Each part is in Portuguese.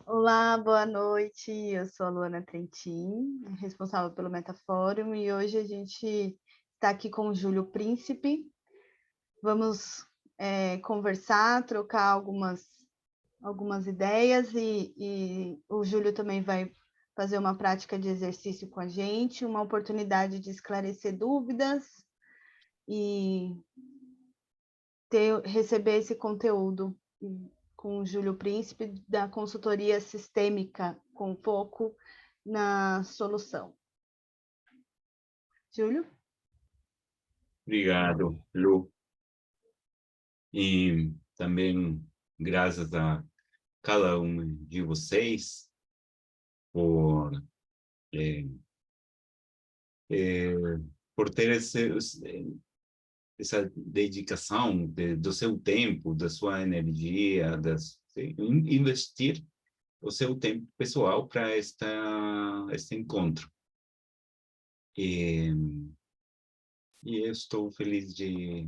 Olá, boa noite. Eu sou a Luana Trentin, responsável pelo Metafórum, e hoje a gente está aqui com o Júlio Príncipe. Vamos conversar, trocar algumas ideias e o Júlio também vai fazer uma prática de exercício com a gente, uma oportunidade de esclarecer dúvidas e receber esse conteúdo com o Júlio Príncipe, da consultoria sistêmica, com foco na solução. Júlio? Obrigado, Lu. E também graças a cada um de vocês por, eh, eh, por ter essa dedicação do seu tempo, da sua energia, investir o seu tempo pessoal para este encontro. E, e eu estou feliz de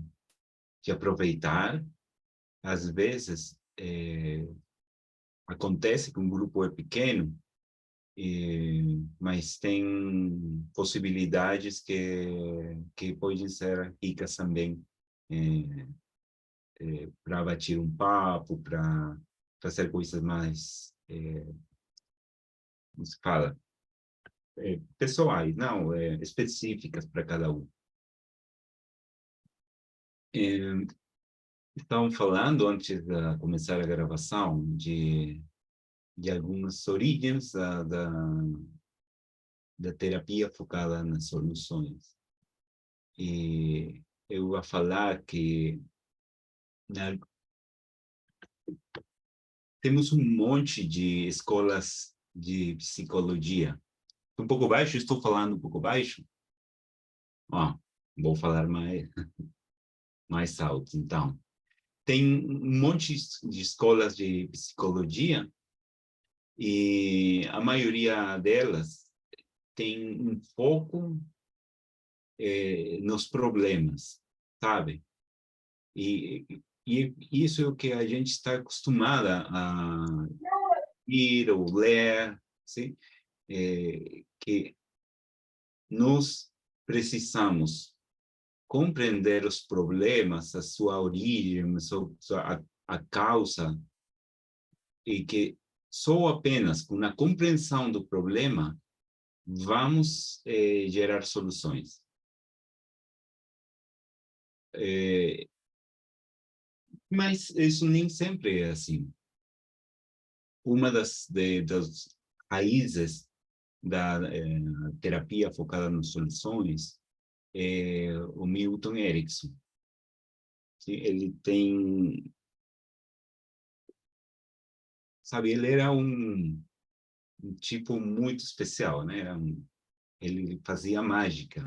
aproveitar. Às vezes, acontece que um grupo é pequeno, mas tem possibilidades que podem ser ricas também, para bater um papo, para fazer coisas mais, como se fala, pessoais, não, específicas para cada um. Estavam falando, antes de começar a gravação, de algumas origens da terapia focada nas soluções. E eu vou falar que na, temos um monte de escolas de psicologia. Um pouco baixo? Estou falando um pouco baixo? Ó, vou falar mais alto, então. Tem um monte de escolas de psicologia e a maioria delas tem um foco nos problemas, sabe? E isso é o que a gente está acostumada a ir ou ler, sim? Que nós precisamos compreender os problemas, a sua origem, a causa, e que só apenas com a compreensão do problema vamos gerar soluções. Mas isso nem sempre é assim. Uma das raízes da terapia focada nas soluções é o Milton Erickson. Ele tem, sabe, ele era um tipo muito especial, né? Ele fazia mágica,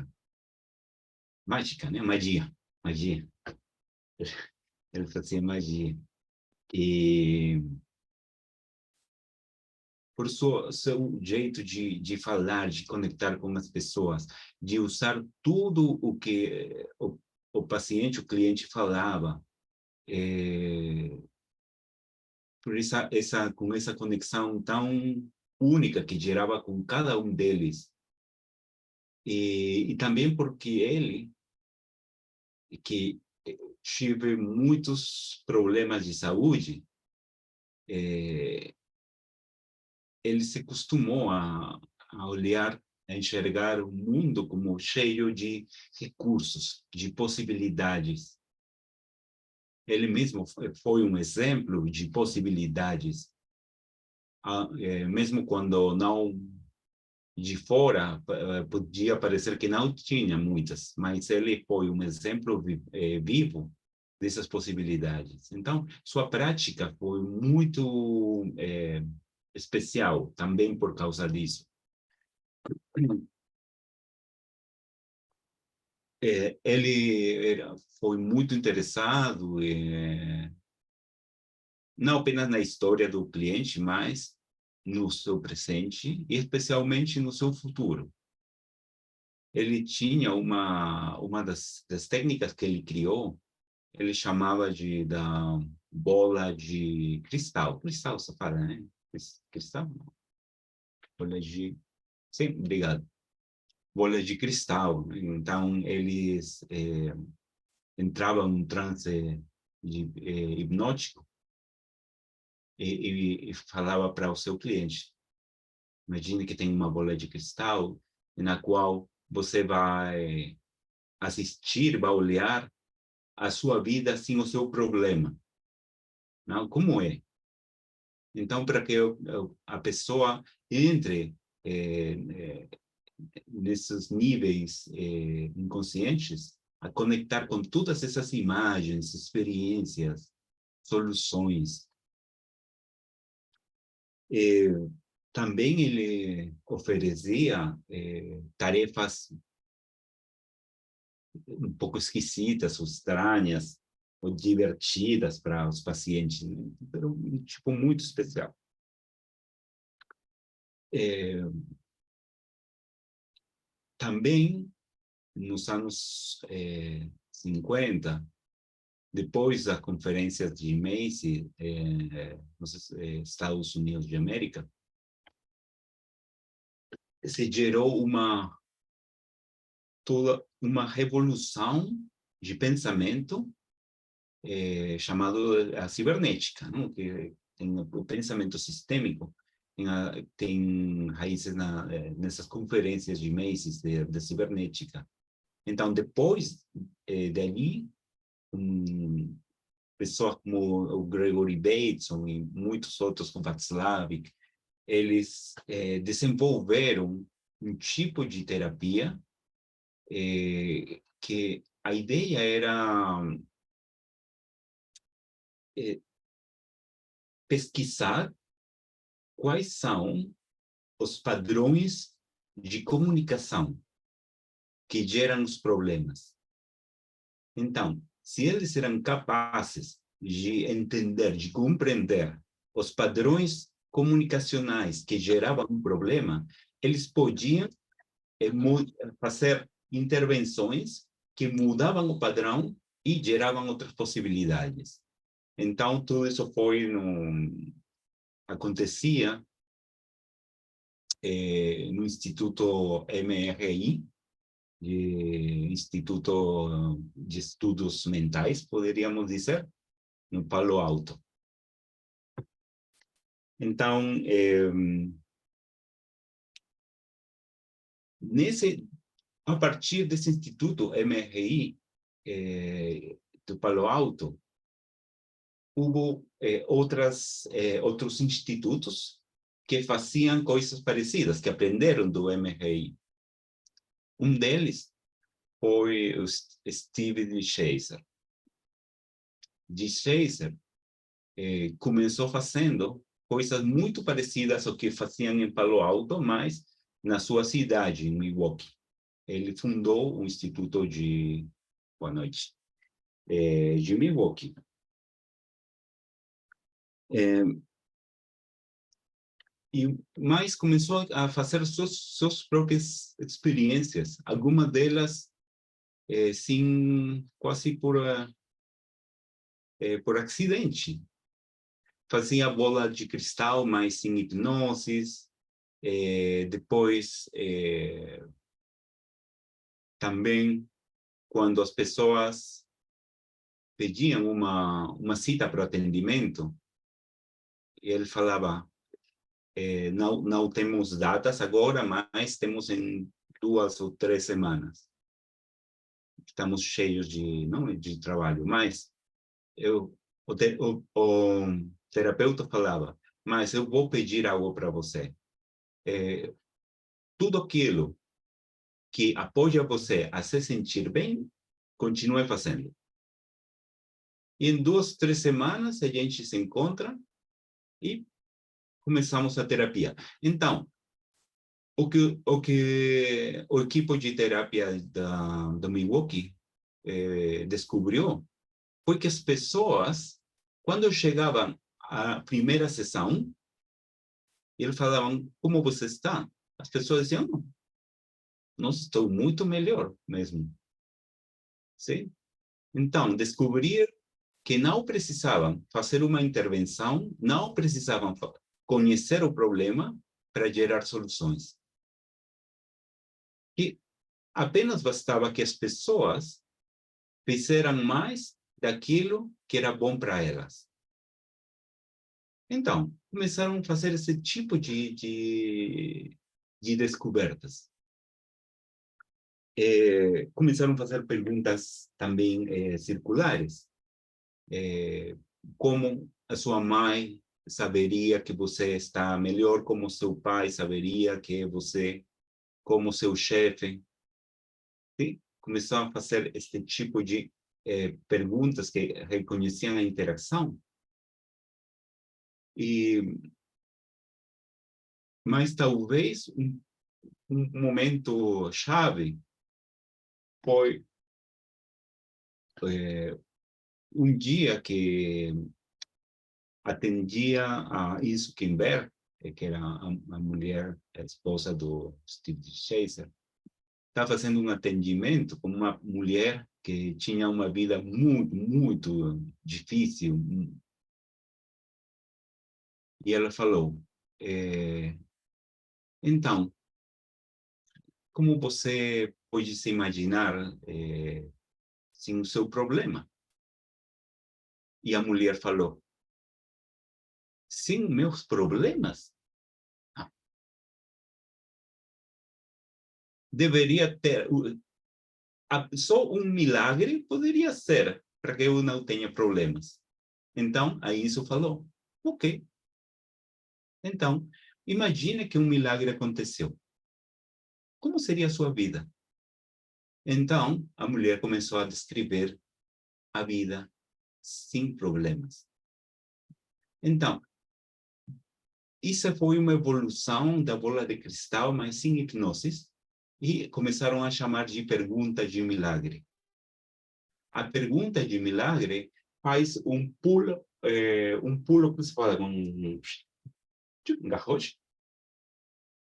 né? Magia. Ele fazia magia. E por seu jeito de falar, de conectar com as pessoas, de usar tudo o que o paciente, o cliente falava, com essa conexão tão única que gerava com cada um deles. E também porque ele, que tive muitos problemas de saúde, ele se acostumou a olhar, a enxergar o mundo como cheio de recursos, de possibilidades. Ele mesmo foi um exemplo de possibilidades, mesmo quando não de fora podia parecer que não tinha muitas, mas ele foi um exemplo vivo dessas possibilidades. Então, sua prática foi muito especial também por causa disso. Ele foi muito interessado, não apenas na história do cliente, mas no seu presente e especialmente no seu futuro. Ele tinha uma das técnicas que ele criou, ele chamava da bola de cristal, você fala, né? cristal? Bolas de... Sim, obrigado. Bolas de cristal. Então, eles entravam num transe hipnótico e falava para o seu cliente. Imagine que tem uma bola de cristal na qual você vai assistir, vai olhar a sua vida sem o seu problema. Não? Como é? Então, para que a pessoa entre nesses níveis inconscientes, a conectar com todas essas imagens, experiências, soluções. Também ele oferecia tarefas um pouco esquisitas, ou estranhas, ou divertidas para os pacientes, né? Era um tipo muito especial. Também, nos anos 50, depois das conferências de Macy, nos Estados Unidos de América, se gerou toda uma revolução de pensamento chamado a cibernética, não? Que tem o pensamento sistêmico, tem raízes nessas conferências de Macy's de cibernética. Então, depois dali, pessoas como o Gregory Bateson e muitos outros, como Václavic, eles desenvolveram um tipo de terapia que a ideia era pesquisar quais são os padrões de comunicação que geram os problemas. Então, se eles eram capazes de entender, de compreender os padrões comunicacionais que geravam um problema, eles podiam fazer intervenções que mudavam o padrão e geravam outras possibilidades. Então, tudo isso acontecia no Instituto MRI, Instituto de Estudos Mentais, poderíamos dizer, no Palo Alto. Então, a partir desse Instituto MRI do Palo Alto, houve outros institutos que faziam coisas parecidas, que aprenderam do MRI. Um deles foi o Steve DeShazer. DeShazer começou fazendo coisas muito parecidas ao que faziam em Palo Alto, mas na sua cidade, em Milwaukee. Ele fundou um instituto de... Boa noite. De Milwaukee. Mas começou a fazer suas próprias experiências, algumas delas quase por acidente. Fazia bola de cristal, mas sem hipnose. Depois, também, quando as pessoas pediam uma cita para o atendimento, ele falava, não temos datas agora, mas temos em 2 ou 3 semanas. Estamos cheios de trabalho, mas o terapeuta falava, mas eu vou pedir algo para você. Tudo aquilo que apoia você a se sentir bem, continue fazendo. E em 2, 3 semanas, a gente se encontra e começamos a terapia. Então, o que o equipe de terapia da Milwaukee descobriu foi que as pessoas, quando chegavam à primeira sessão, eles falavam, como você está? As pessoas diziam, não, estou muito melhor mesmo. Sim? Então, descobrir que não precisavam fazer uma intervenção, não precisavam conhecer o problema para gerar soluções. E apenas bastava que as pessoas fizeram mais daquilo que era bom para elas. Então, começaram a fazer esse tipo de descobertas. Começaram a fazer perguntas também circulares. Como a sua mãe saberia que você está melhor, como seu pai saberia que você, como seu chefe. Sim? Começaram a fazer este tipo de perguntas que reconheciam a interação. Mas talvez um momento chave foi um dia que atendia a Isso Kimber, que era a mulher, a esposa do Steve Chaser, estava fazendo um atendimento com uma mulher que tinha uma vida muito, muito difícil. E ela falou, então, como você pode se imaginar sem o seu problema? E a mulher falou, sem meus problemas? Deveria ter... Só um milagre poderia ser para que eu não tenha problemas. Então, aí isso falou, ok. Então, imagine que um milagre aconteceu. Como seria a sua vida? Então, a mulher começou a descrever a vida sem problemas. Então, isso foi uma evolução da bola de cristal, mas sem hipnose, e começaram a chamar de pergunta de milagre. A pergunta de milagre faz um pulo que se fala, um garrote?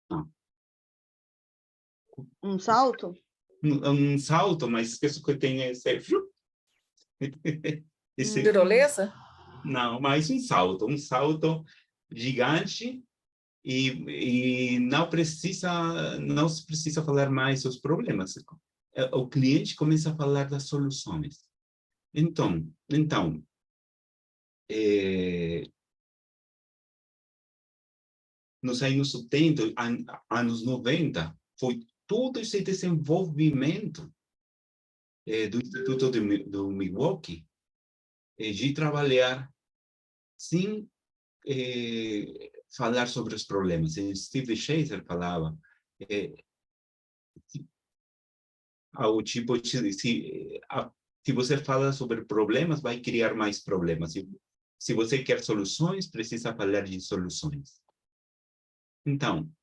Não. Um salto? Um salto, mas esqueço que tem esse... Tirolesa? Não, mas um salto gigante e não se precisa falar mais os problemas. O cliente começa a falar das soluções. Então nos anos 70, anos 90, foi todo esse desenvolvimento do Instituto do Milwaukee de trabalhar sem falar sobre os problemas. E Steve Chaser falava ao tipo de se você fala sobre problemas, vai criar mais problemas. Se você quer soluções, precisa falar de soluções. Então,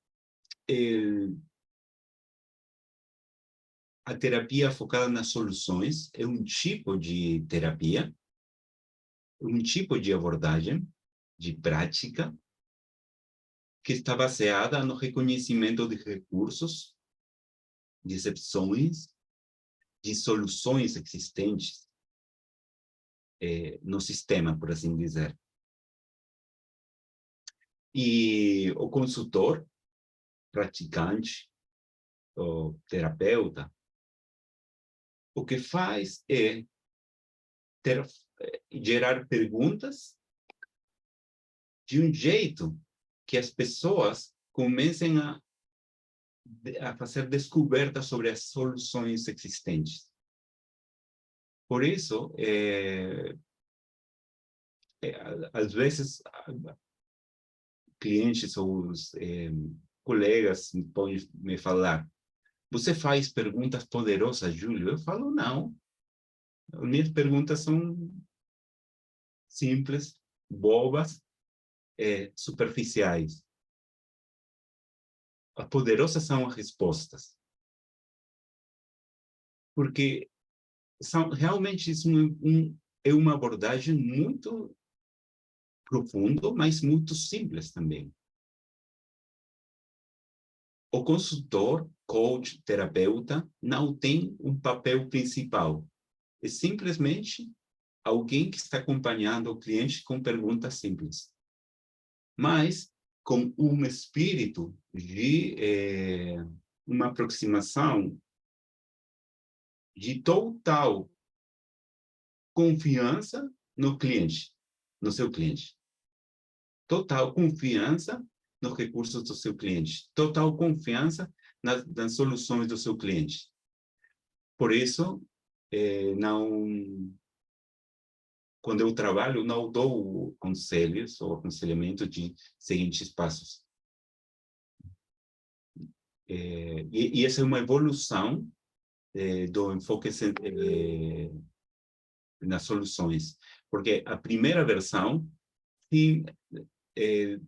a terapia focada nas soluções é um tipo de terapia, um tipo de abordagem, de prática, que está baseada no reconhecimento de recursos, de exceções, de soluções existentes no sistema, por assim dizer. E o consultor, praticante, o terapeuta, o que faz é gerar perguntas de um jeito que as pessoas comecem a fazer descobertas sobre as soluções existentes. Por isso, às vezes, clientes ou colegas podem me falar, você faz perguntas poderosas, Júlio? Eu falo, não. Minhas perguntas são simples, bobas, superficiais. As poderosas são as respostas. Porque realmente isso é uma abordagem muito profunda, mas muito simples também. O consultor, coach, terapeuta, não tem um papel principal. É simplesmente alguém que está acompanhando o cliente com perguntas simples. Mas com um espírito de uma aproximação de total confiança no cliente, no seu cliente. Total confiança nos recursos do seu cliente. Total confiança nas soluções do seu cliente. Por isso, quando eu trabalho, não dou conselhos ou aconselhamento de seguintes passos. E essa é uma evolução do enfoque nas soluções. Porque a primeira versão, sim,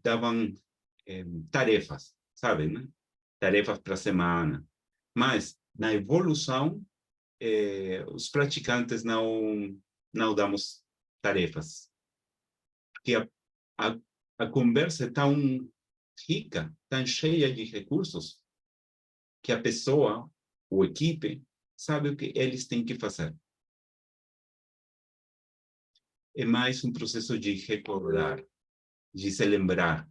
davam tarefas, sabe, né? Tarefas para a semana. Mas, na evolução, os praticantes não damos tarefas. Porque a conversa é tão rica, tão cheia de recursos, que a pessoa, ou equipe, sabe o que eles têm que fazer. É mais um processo de recordar, de se lembrar,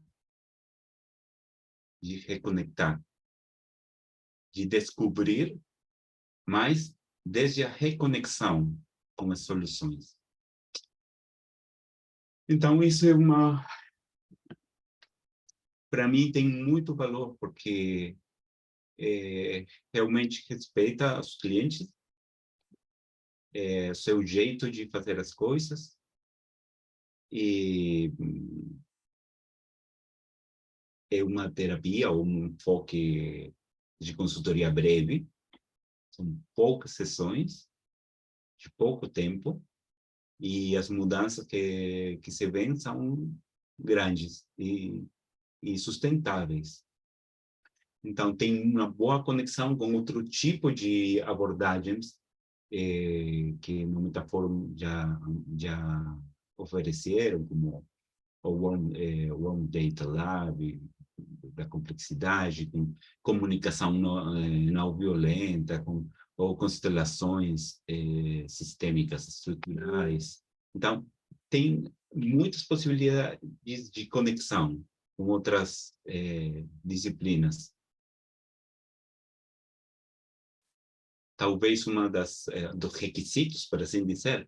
de reconectar, de descobrir, mas desde a reconexão com as soluções. Então, isso é para mim, tem muito valor, porque realmente respeita os clientes, seu jeito de fazer as coisas, e é uma terapia ou um enfoque de consultoria breve. São poucas sessões, de pouco tempo, e as mudanças que se vêem são grandes e sustentáveis. Então, tem uma boa conexão com outro tipo de abordagens que no Metaforum já ofereceram, como o Warm Data Lab, da complexidade, com comunicação não violenta, ou constelações sistêmicas estruturais. Então, tem muitas possibilidades de conexão com outras disciplinas. Talvez uma dos requisitos, por assim dizer,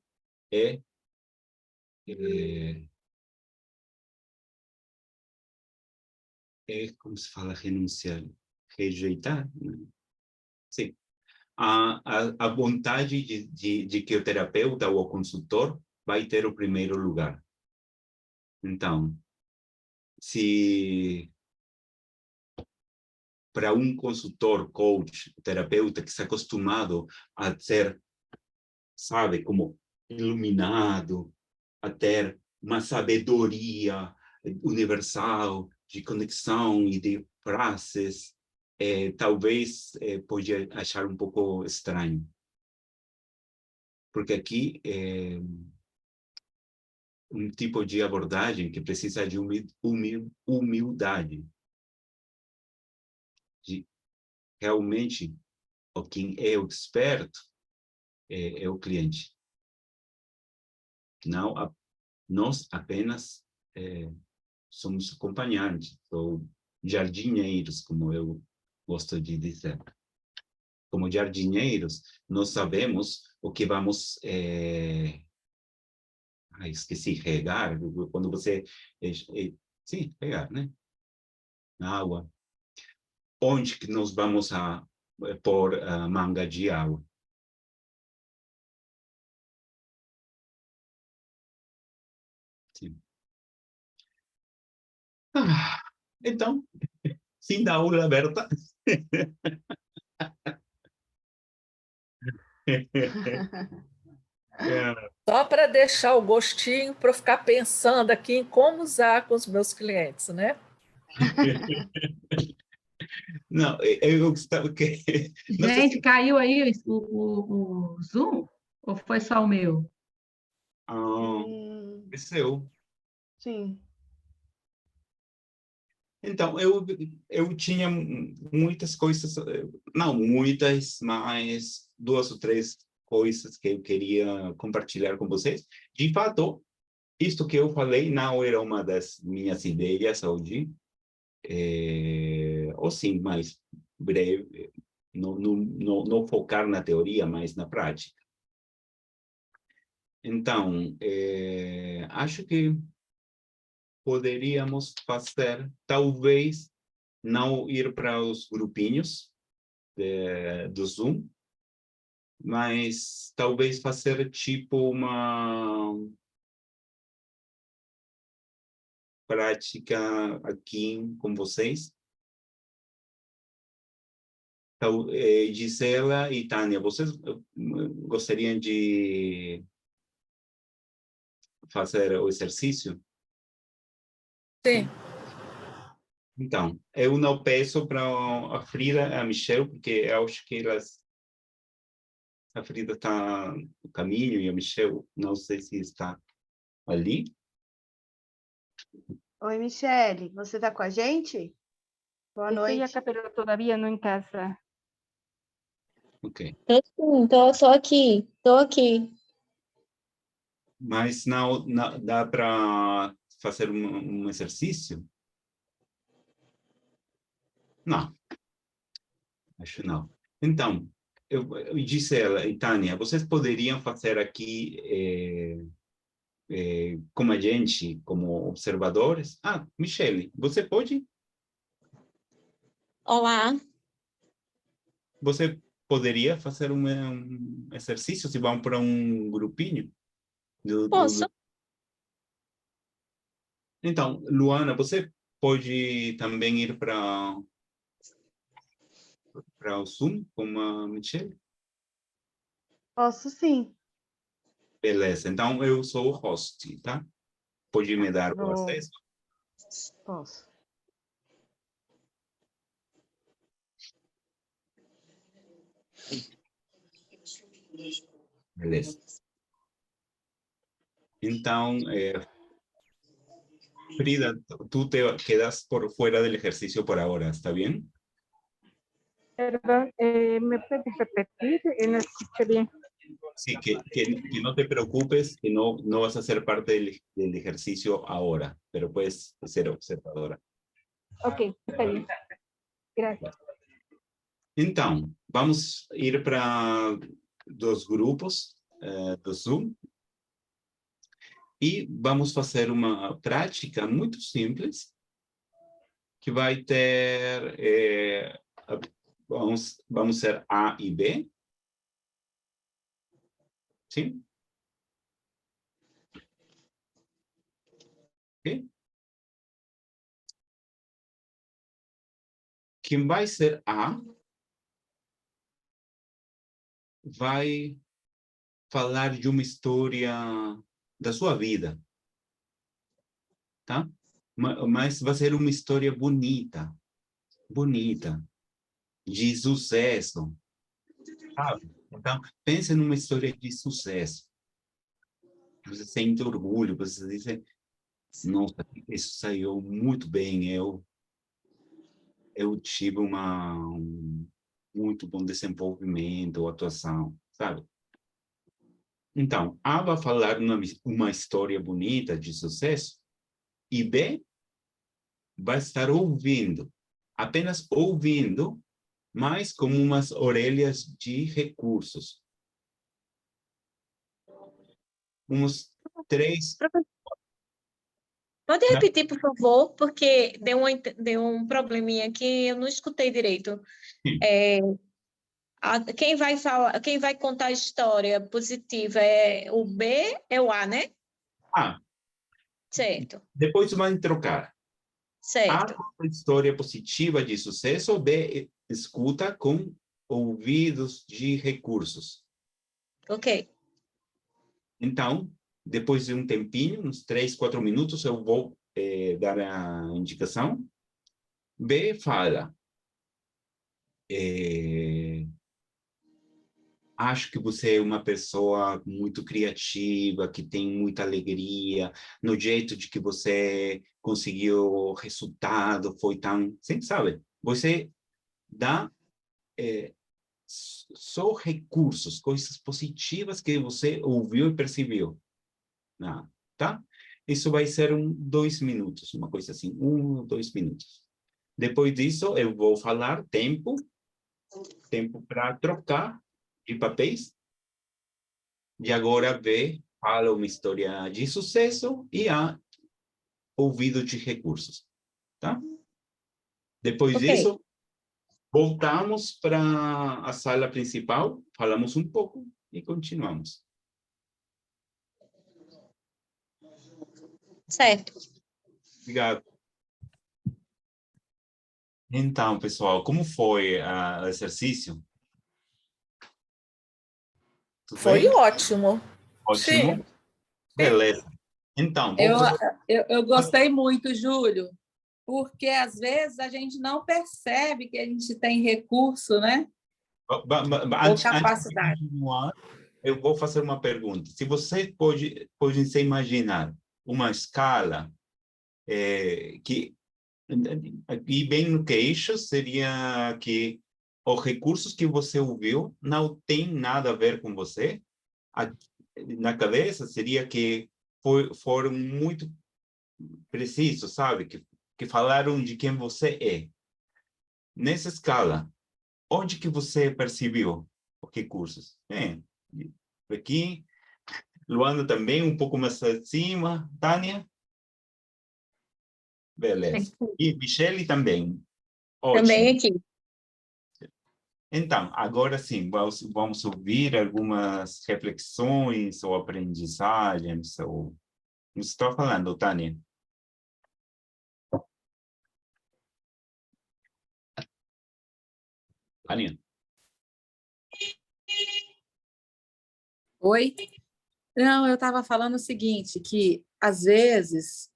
como se fala, renunciar, rejeitar, né? Sim. A vontade de que o terapeuta ou o consultor vai ter o primeiro lugar. Então, se para um consultor, coach, terapeuta que está acostumado a ser, sabe, como iluminado, a ter uma sabedoria universal de conexão e de frases, talvez pode achar um pouco estranho. Porque aqui um tipo de abordagem que precisa de humildade. De realmente, quem é o experto é o cliente. Não, nós apenas somos acompanhantes, ou jardineiros, como eu gosto de dizer. Como jardineiros, nós sabemos o que vamos... esqueci, regar, quando você... sim, regar, né? Água. Onde que nós vamos pôr a manga de água? Sim. Então, fim da aula aberta. Só para deixar o gostinho, para eu ficar pensando aqui em como usar com os meus clientes, né? Não, eu estava que... Gente, caiu aí o Zoom? Ou foi só o meu? Desceu. Sim. Então, eu tinha muitas coisas, não muitas, mas 2 ou 3 coisas que eu queria compartilhar com vocês. De fato, isto que eu falei não era uma das minhas ideias hoje, ou sim, mais breve, não focar na teoria, mas na prática. Então, acho que poderíamos fazer, talvez, não ir para os grupinhos do Zoom, mas talvez fazer tipo uma prática aqui com vocês. Então, Gisela e Tânia, vocês gostariam de fazer o exercício? Sim. Então, eu não peço para a Frida e a Michelle, porque eu acho que a Frida está no caminho e a Michelle não sei se está ali. Oi, Michele, você está com a gente? Boa Estoy noite. acá, pero todavía no en casa. Ok. Tô aqui, tô aqui. Mas não dá para fazer um exercício? Não, acho não. Então, eu disse ela e Tânia, vocês poderiam fazer aqui como a gente, como observadores? Ah, Michele, você pode? Olá, Você poderia fazer um exercício se vão para um grupinho? posso? Então, Luana, você pode também ir para o Zoom com a Michelle? Posso sim. Beleza, então eu sou o host, tá? Pode me dar o Vou- acesso? Posso. Beleza. Então, Frida, tú te quedas por fuera del ejercicio por ahora, ¿está bien? Perdón, ¿me puedes repetir? No escuché bien. Sí, que no te preocupes, que no vas a ser parte del ejercicio ahora, pero puedes ser observadora. Ok, está bien. Gracias. Então, vamos ir para dos grupos do Zoom e vamos fazer uma prática muito simples que vai ter, vamos ser A e B, sim? Ok? Quem vai ser A vai falar de uma história da sua vida, tá? Mas vai ser uma história bonita, de sucesso, sabe? Então, pense numa história de sucesso. Você sente orgulho, você diz, nossa, isso saiu muito bem, eu tive um muito bom desenvolvimento, atuação, sabe? Então, A vai falar uma história bonita de sucesso e B vai estar ouvindo, apenas ouvindo, mas com umas orelhas de recursos. Uns 3... Pode repetir, por favor, porque deu um probleminha aqui, eu não escutei direito. Quem vai falar, quem vai contar a história positiva é o B, é o A, né? Ah, Certo, depois vão trocar. A certo. conta história positiva de sucesso, B escuta com ouvidos de recursos. Ok, Então, depois de um tempinho, uns 3, 4 minutos, eu vou dar a indicação. B fala, acho que você é uma pessoa muito criativa, que tem muita alegria, no jeito de que você conseguiu o resultado, foi tão... Sempre sabe, você dá só recursos, coisas positivas que você ouviu e percebeu. Tá? Isso vai ser 2 minutos, uma coisa assim, 1 ou 2 minutos. Depois disso, eu vou falar tempo para trocar de papéis. E agora fala uma história de sucesso e a ouvido de recursos, tá? Depois Ok, disso, voltamos para a sala principal, falamos um pouco e continuamos. certo. Obrigado. Então, pessoal, como foi o exercício? Tudo Foi bem? ótimo. Sim, Ótimo. Beleza. Então, vou Eu, fazer... eu gostei muito, Júlio, porque às vezes a gente não percebe que a gente tem recurso, né? Ou Antes de capacidade. continuar, eu vou fazer uma pergunta. Se você pode se imaginar uma escala que aqui bem no queixo seria que os recursos que você ouviu não tem nada a ver com você. Na cabeça seria que foram muito precisos, sabe? Que falaram de quem você é. Nessa escala, onde que você percebeu os recursos? Aqui, Luana também, um pouco mais acima. Tânia? Beleza. E Michele também. Ótimo. Também aqui. Então, agora sim, vamos ouvir algumas reflexões ou aprendizagens, ou... Não estou falando, Tânia. Tânia? Oi? Não, eu estava falando o seguinte, que às vezes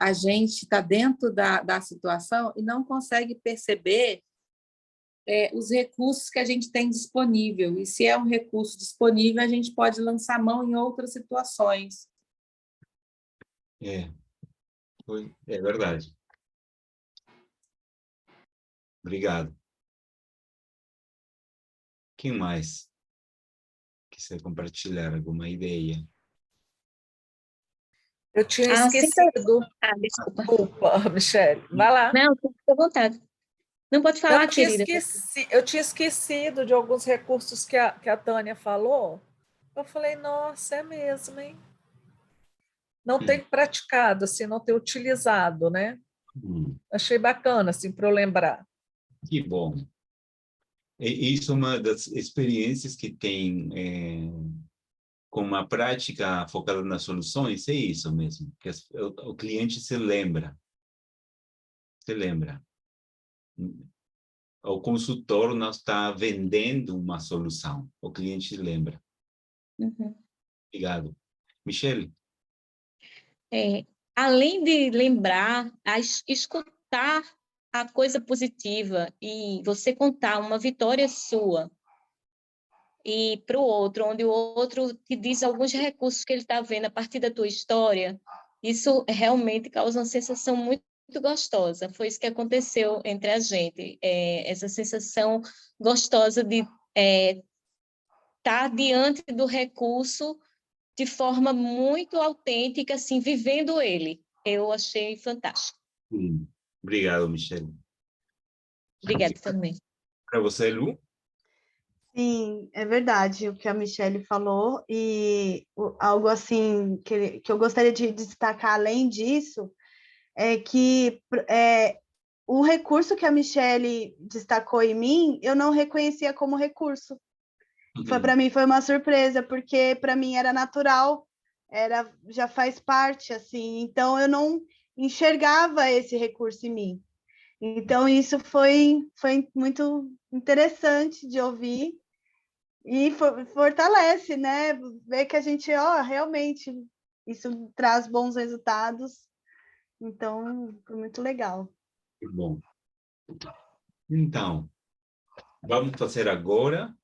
a gente está dentro da situação e não consegue perceber os recursos que a gente tem disponível. E se é um recurso disponível, a gente pode lançar mão em outras situações. É verdade. Obrigado. Quem mais quiser compartilhar alguma ideia? eu tinha Ah, sempre... esquecido. desculpa. Desculpa, Michele. Vai lá. Não, fica à vontade. Não pode falar, querida. Eu tinha esquecido de alguns recursos que a Tânia falou. Eu falei, nossa, é mesmo, hein? Não tenho praticado, assim, não tenho utilizado, né? Achei bacana, assim, para eu lembrar. Que bom. Isso é uma das experiências que tem com uma prática focada nas soluções, é isso mesmo, que o cliente se lembra. O consultor não está vendendo uma solução, o cliente lembra. Uhum. Obrigado. Michele? Além de lembrar, escutar a coisa positiva e você contar uma vitória sua e para o outro, onde o outro te diz alguns recursos que ele está vendo a partir da tua história, isso realmente causa uma sensação muito gostosa. Foi isso que aconteceu entre a gente, essa sensação gostosa de estar diante do recurso de forma muito autêntica, assim, vivendo ele. Eu achei fantástico. Obrigado, Michele. Obrigada também. Para você, Lu? Sim, é verdade o que a Michelle falou, e algo assim que eu gostaria de destacar além disso é que o recurso que a Michelle destacou em mim, eu não reconhecia como recurso. Para mim foi uma surpresa, porque para mim era natural, já faz parte, assim, então eu não enxergava esse recurso em mim. Então, isso foi muito interessante de ouvir e fortalece, né? Ver que a gente, realmente, isso traz bons resultados. Então, foi muito legal. Que bom. Então, vamos fazer agora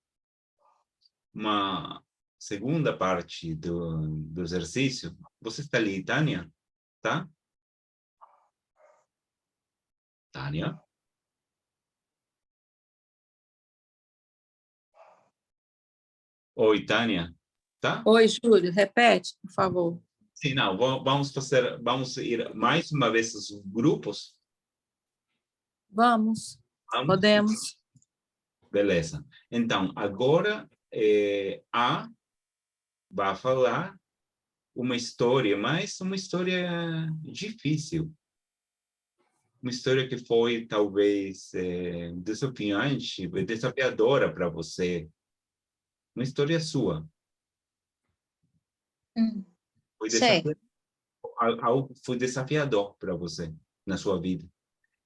uma segunda parte do exercício. Você está ali, Tânia? Tá? Tânia? Oi, Tânia? Tá? Oi, Júlio, repete, por favor. Sim, não, vamos ir mais uma vez os grupos. Vamos, Vamos? podemos. Beleza. Então, agora a vai falar uma história, mas uma história difícil. Uma história que foi, talvez, desafiante, desafiadora para você. Uma história sua. Foi Certo. algo foi desafiador para você na sua vida.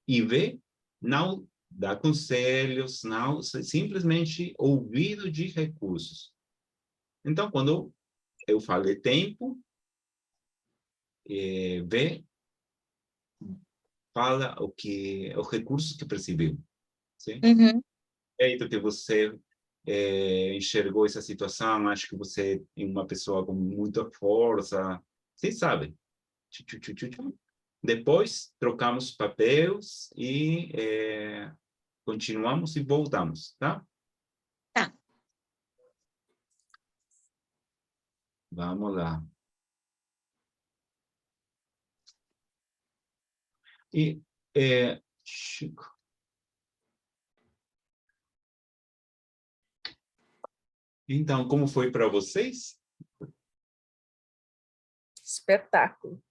E ver, não dar conselhos, não simplesmente ouvido de recursos. Então, quando eu falei tempo, ver, fala os recursos que percebeu, sim? Uhum. Jeito que você enxergou essa situação, acho que você é uma pessoa com muita força, você sabe. Depois trocamos papéis e continuamos e voltamos, tá? Tá. Vamos lá. E Chico. Então, como foi para vocês? Espetáculo.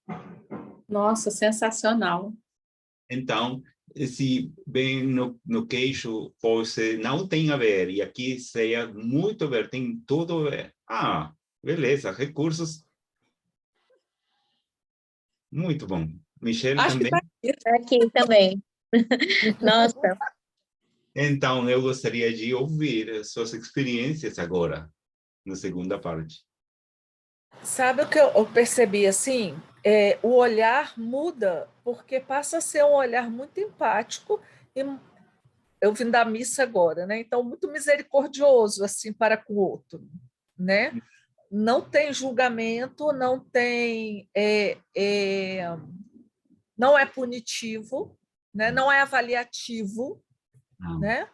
Nossa, sensacional. Então, se bem no queixo você não tem a ver, e aqui seja muito a ver, tem tudo a ver. Ah, beleza, recursos. Muito bom. Michelle Acho que também. tá Aqui também. Nossa, Então, eu gostaria de ouvir as suas experiências agora, na segunda parte. Sabe o que eu percebi assim? O olhar muda, porque passa a ser um olhar muito empático, e eu vim da missa agora, né? Então, muito misericordioso assim para com o outro, né? Não tem julgamento, não é punitivo, né? Não é avaliativo, Não, né?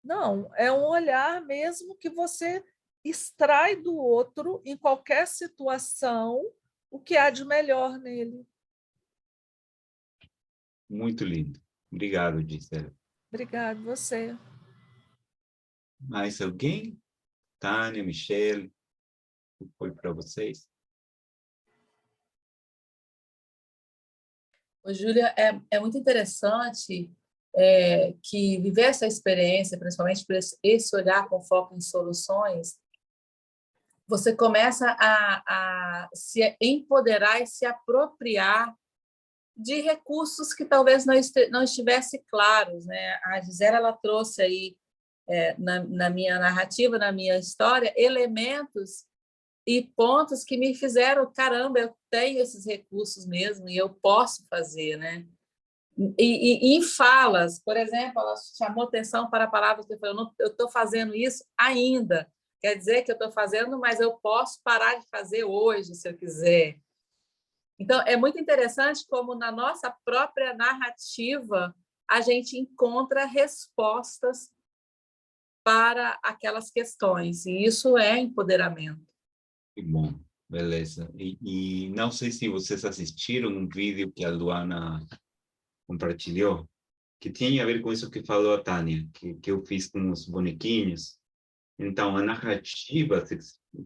Não, é um olhar mesmo que você extrai do outro, em qualquer situação, o que há de melhor nele. muito lindo. Obrigado, Gisele. Obrigado, você. Mais alguém? Tânia, Michelle, o que foi para vocês? Ô, Júlia, é muito interessante que viver essa experiência, principalmente por esse olhar com foco em soluções, você começa a se empoderar e se apropriar de recursos que talvez não estivessem claros, né? A Gisela, ela trouxe aí, na minha narrativa, na minha história, elementos e pontos que me fizeram, caramba, eu tenho esses recursos mesmo e eu posso fazer, né? E em falas, por exemplo, ela chamou atenção para palavras que eu falei, eu estou fazendo isso ainda. Quer dizer que eu estou fazendo, mas eu posso parar de fazer hoje, se eu quiser. Então, é muito interessante como na nossa própria narrativa a gente encontra respostas para aquelas questões, e isso é empoderamento. Que bom, beleza. E não sei se vocês assistiram um vídeo que a Luana compartilhou, que tinha a ver com isso que falou a Tânia, que eu fiz com os bonequinhos. Então, a narrativa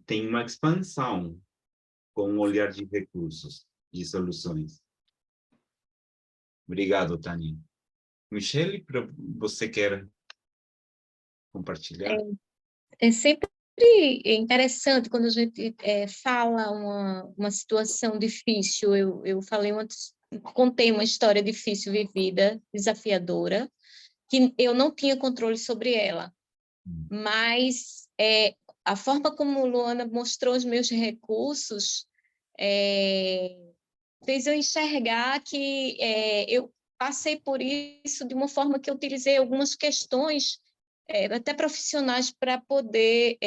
tem uma expansão com um olhar de recursos, de soluções. Obrigado, Tânia. Michelle, você quer compartilhar? é sempre interessante quando a gente fala uma situação difícil. Eu contei uma história difícil vivida, desafiadora, que eu não tinha controle sobre ela. Mas a forma como Luana mostrou os meus recursos fez eu enxergar que eu passei por isso de uma forma que eu utilizei algumas questões até profissionais para poder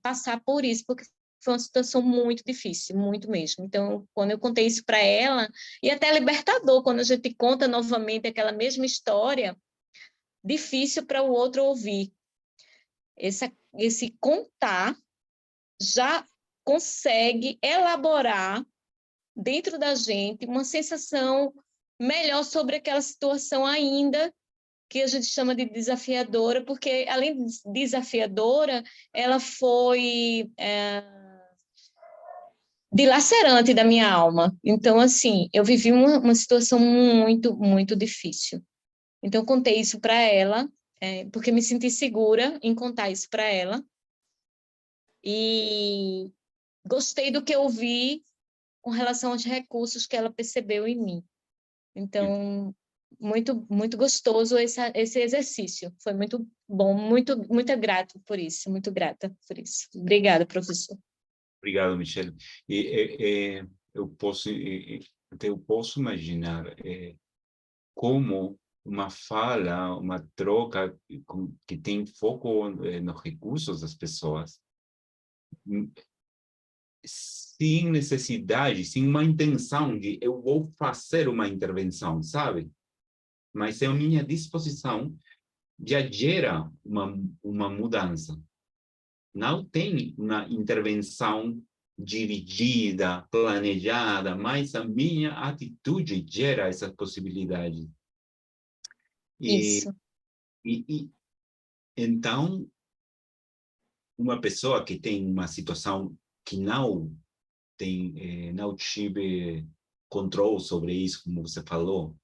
passar por isso, porque foi uma situação muito difícil, muito mesmo. Então, quando eu contei isso para ela, e até libertador, quando a gente conta novamente aquela mesma história, difícil para o outro ouvir. Esse contar já consegue elaborar dentro da gente uma sensação melhor sobre aquela situação ainda que a gente chama de desafiadora, porque, além de desafiadora, ela foi dilacerante da minha alma. Então, assim, eu vivi uma situação muito, muito difícil. Então, eu contei isso para ela, porque me senti segura em contar isso para ela. E gostei do que eu vi com relação aos recursos que ela percebeu em mim. Então, muito, muito gostoso esse exercício. Foi muito bom, muito grata por isso, muito grata por isso. Obrigada, professor. Obrigado, Michelle. E eu posso imaginar como uma fala, uma troca que tem foco nos recursos das pessoas, sem necessidade, sem uma intenção de eu vou fazer uma intervenção, sabe? Mas é a minha disposição já gera uma mudança. Não tem uma intervenção dirigida, planejada, mas a minha atitude gera essa possibilidade. Isso. E então, uma pessoa que tem uma situação que não tive controle sobre isso, como você falou,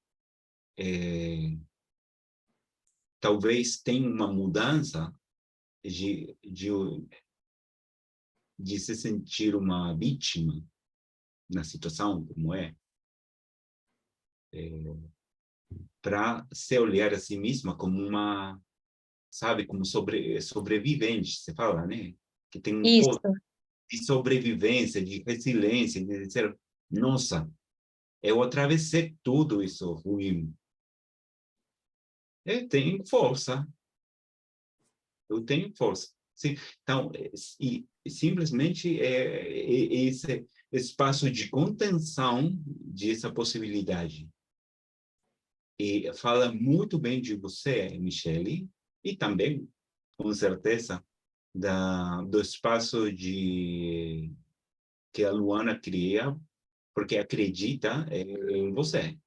talvez tenha uma mudança de se sentir uma vítima na situação como para se olhar a si mesma como uma, sabe, como sobrevivente, você fala, né? Que tem um Isso. pouco de sobrevivência, de resiliência, de dizer, nossa, eu atravessei tudo isso ruim. Eu tenho força. Sim, então, simplesmente esse espaço de contenção dessa possibilidade. E fala muito bem de você, Michelle, e também, com certeza, do espaço que a Luana cria, porque acredita em você.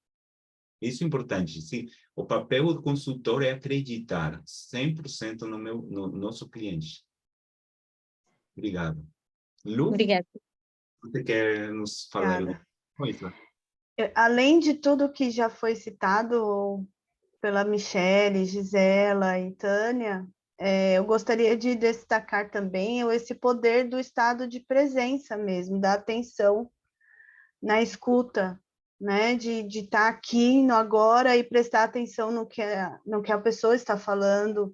Isso é importante. Sim, o papel do consultor é acreditar 100% no nosso cliente. Obrigado. Lu, Obrigada. você quer nos falar alguma Obrigada. coisa? Além de tudo que já foi citado pela Michelle, Gisela e Tânia, eu gostaria de destacar também esse poder do estado de presença mesmo, da atenção na escuta, né? De estar aqui no agora e prestar atenção no que a pessoa está falando,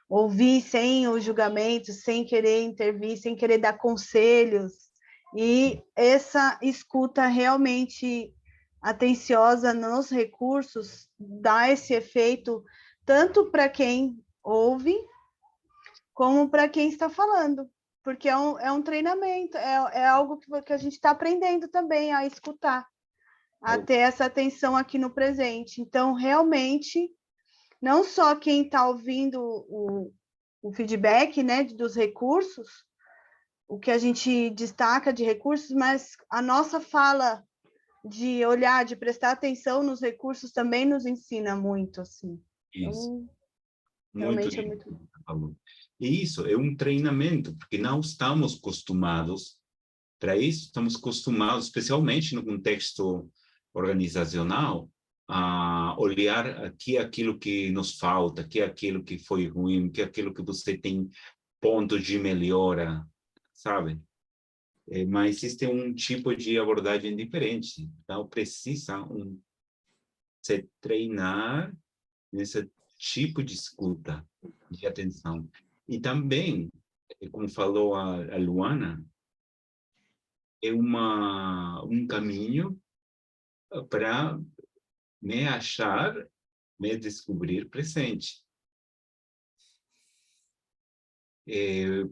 ouvir sem o julgamento, sem querer intervir, sem querer dar conselhos. E essa escuta realmente atenciosa nos recursos dá esse efeito tanto para quem ouve como para quem está falando, porque é um treinamento, é algo que a gente está aprendendo também a escutar, a ter essa atenção aqui no presente. Então, realmente, não só quem está ouvindo o feedback, né, dos recursos, o que a gente destaca de recursos, mas a nossa fala de olhar, de prestar atenção nos recursos também nos ensina muito, assim. Isso. Então, Muito realmente é lindo. muito... E isso é um treinamento, porque não estamos acostumados para isso, estamos acostumados, especialmente no contexto organizacional, a olhar aqui aquilo que nos falta, aqui aquilo que foi ruim, aqui aquilo que você tem pontos de melhora, sabe? Mas existe um tipo de abordagem diferente. Então, precisa se treinar nesse tipo de escuta, de atenção. E também, como falou a Luana, é um caminho para me achar, me descobrir presente.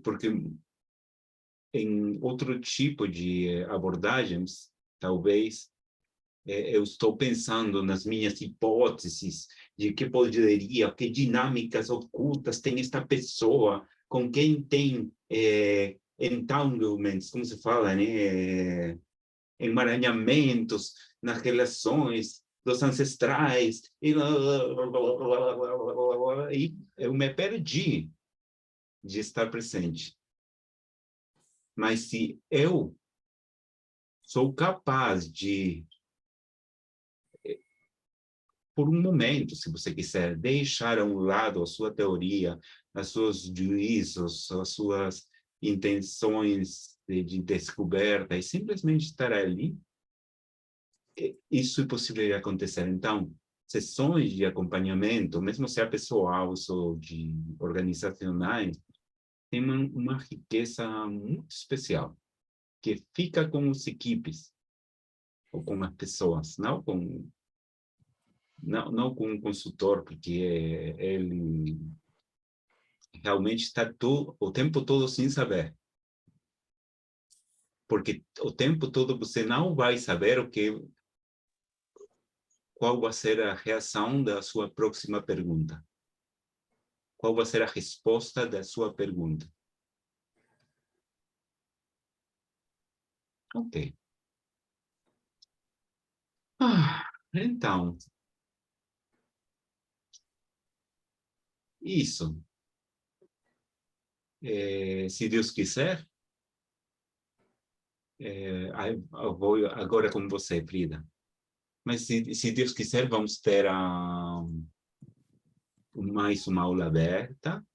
Porque em outro tipo de abordagens, talvez, eu estou pensando nas minhas hipóteses de que poderia, que dinâmicas ocultas tem esta pessoa, com quem tem entanglements, como se fala, né? Emaranhamentos nas relações, dos ancestrais, e eu me perdi de estar presente. Mas se eu sou capaz de, por um momento, se você quiser, deixar a um lado a sua teoria, os seus juízos, as suas intenções de descoberta, e simplesmente estar ali, isso é possível de acontecer. Então, sessões de acompanhamento, mesmo se é pessoal ou de organizacionais, tem uma riqueza muito especial, que fica com as equipes, ou com as pessoas, não com um consultor, porque ele realmente está o tempo todo sem saber. Porque o tempo todo você não vai saber qual vai ser a reação da sua próxima pergunta. Qual vai ser a resposta da sua pergunta. Ok. Então, isso. Se Deus quiser, eu vou agora com você, Frida. Mas se Deus quiser, vamos ter mais uma aula aberta.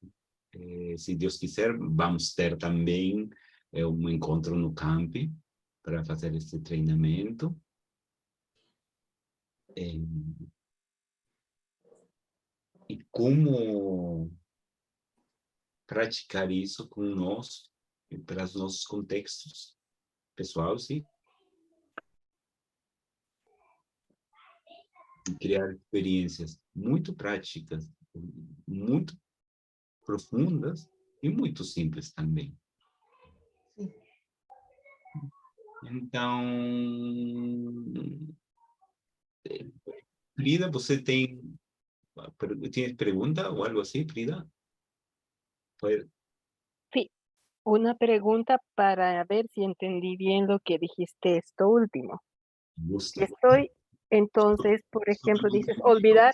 Se Deus quiser, vamos ter também um encontro no camp para fazer esse treinamento. E como praticar isso com nós, para os nossos contextos pessoais, e criar experiências muito práticas, muito profundas e muito simples também. Sim. Então, Frida, você tem pergunta ou algo assim, Frida? Sí, una pregunta para ver si entendí bien lo que dijiste esto último. Gusto. Si estoy, entonces, por ejemplo, dices olvidar.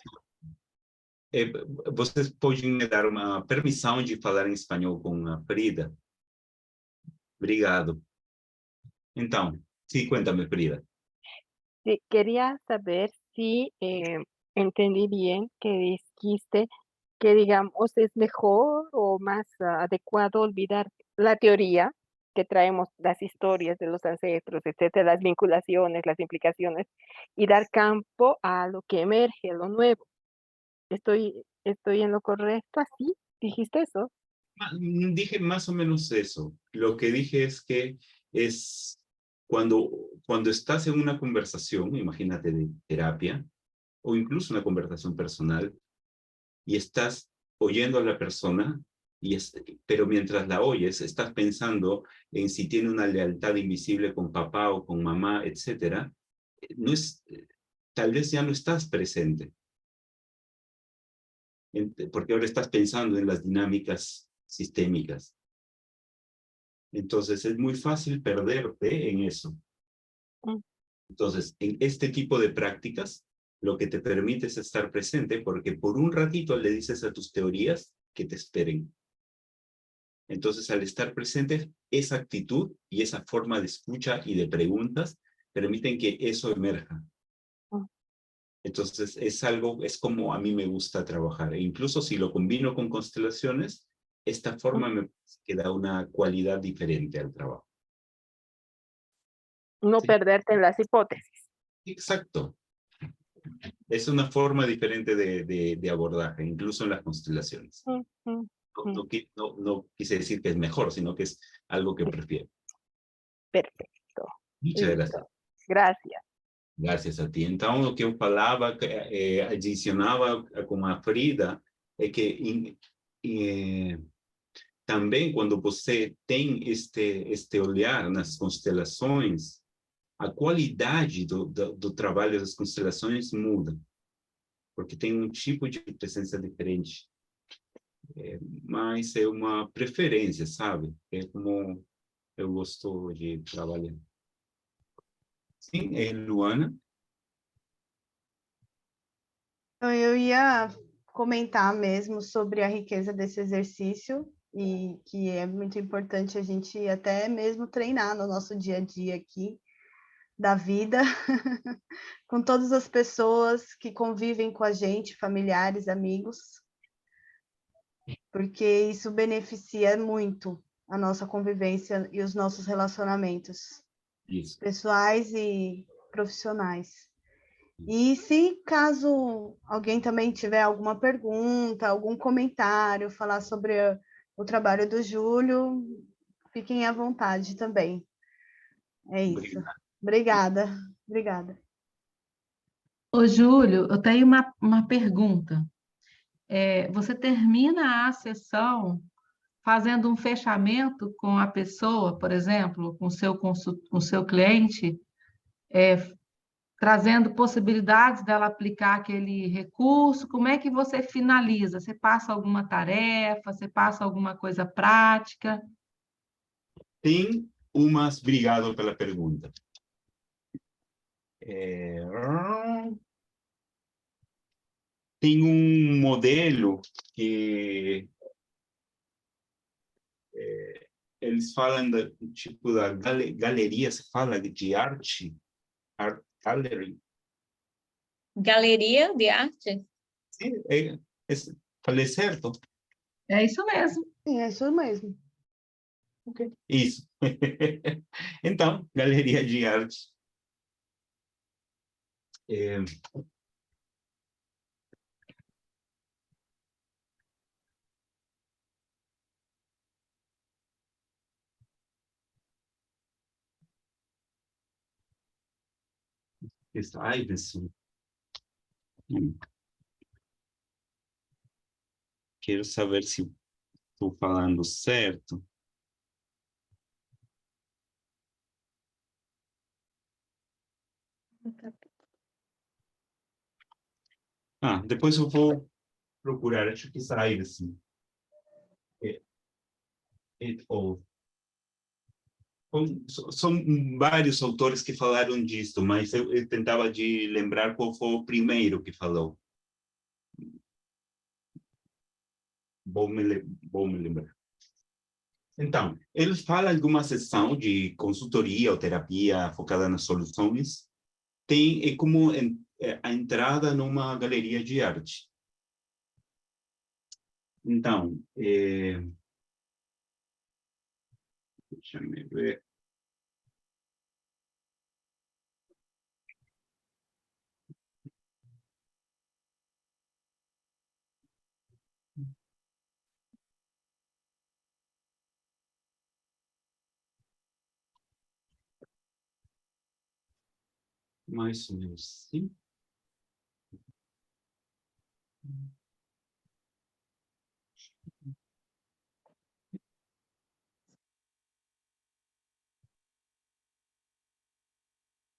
Vocês podem me dar uma permissão de falar em espanhol com a Frida? Obrigado. Então, sí, cuéntame, Frida. Sí, quería saber si entendí bien que dijiste que, digamos, es mejor o más adecuado olvidar la teoría que traemos, las historias de los ancestros, etcétera, las vinculaciones, las implicaciones, y dar campo a lo que emerge, a lo nuevo. ¿Estoy en lo correcto así? ¿Dijiste eso? Dije más o menos eso. Lo que dije es que es cuando estás en una conversación, imagínate de terapia, o incluso una conversación personal, y estás oyendo a la persona, pero mientras la oyes, estás pensando en si tiene una lealtad invisible con papá o con mamá, etcétera. Tal vez ya no estás presente, porque ahora estás pensando en las dinámicas sistémicas. Entonces es muy fácil perderte en eso. Entonces, en este tipo de prácticas, lo que te permite es estar presente, porque por un ratito le dices a tus teorías que te esperen. Entonces, al estar presente, esa actitud y esa forma de escucha y de preguntas permiten que eso emerja. Entonces, es como a mí me gusta trabajar. E incluso si lo combino con constelaciones, esta forma me da una cualidad diferente al trabajo. No Sí. perderte en las hipótesis. Exacto. Es una forma diferente de abordaje, incluso en las constelaciones. No quise decir que es mejor, sino que es algo que prefiero. Perfecto. Muchas Listo. gracias. Gracias. Graças a ti. Então, o que eu falava, adicionava com a Frida, é que também quando você tem este olhar nas constelações, a qualidade do trabalho das constelações muda, porque tem um tipo de presença diferente. Mas é uma preferência, sabe? É como eu gosto de trabalhar. Sim, Luana? Eu ia comentar mesmo sobre a riqueza desse exercício e que é muito importante a gente até mesmo treinar no nosso dia a dia aqui da vida, com todas as pessoas que convivem com a gente, familiares, amigos, porque isso beneficia muito a nossa convivência e os nossos relacionamentos Isso. pessoais e profissionais. E se caso alguém também tiver alguma pergunta, algum comentário, falar sobre o trabalho do Júlio, fiquem à vontade também. É isso. Obrigada. Obrigada. Ô, Júlio, eu tenho uma pergunta. Você termina a sessão fazendo um fechamento com a pessoa, por exemplo, com o seu cliente, trazendo possibilidades dela aplicar aquele recurso? Como é que você finaliza? Você passa alguma tarefa? Você passa alguma coisa prática? Obrigado pela pergunta. Tem um modelo que eles falam tipo da galeria, se fala de arte, art gallery. Galeria de arte? Sim, falei certo? É isso mesmo. Sim, é isso mesmo. Okay. Isso. Então, galeria de arte. Ai, pessoal. Quero saber se estou falando certo. Depois eu vou procurar, acho que sai assim. São vários autores que falaram disso, mas eu tentava de lembrar qual foi o primeiro que falou. Vou me lembrar. Então, ele fala de uma sessão de consultoria ou terapia focada nas soluções. É como a entrada numa galeria de arte. Então, deixa eu ver. Mais ou menos, sim.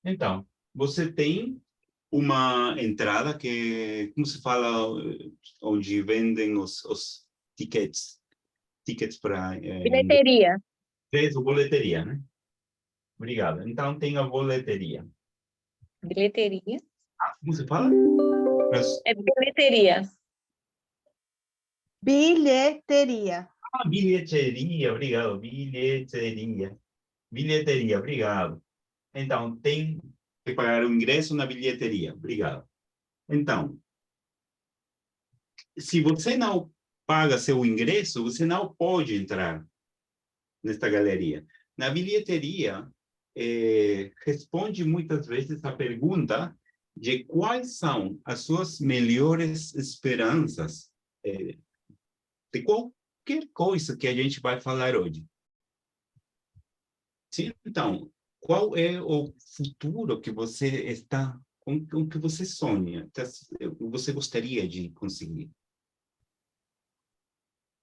Então, você tem uma entrada que, como se fala, onde vendem os tickets para Bilheteria. inglês, ou boleteria, né? Obrigado. Então, tem a boleteria. Bilheteria. Como se fala? É bilheteria. Bilheteria. Bilheteria, obrigado. Bilheteria. Bilheteria, obrigado. Então, tem que pagar o ingresso na bilheteria. Obrigado. Então, se você não paga seu ingresso, você não pode entrar nesta galeria. Na bilheteria, responde muitas vezes a pergunta de quais são as suas melhores esperanças de qualquer coisa que a gente vai falar hoje. Sim, então, qual é o futuro que você está, com que você sonha, você gostaria de conseguir?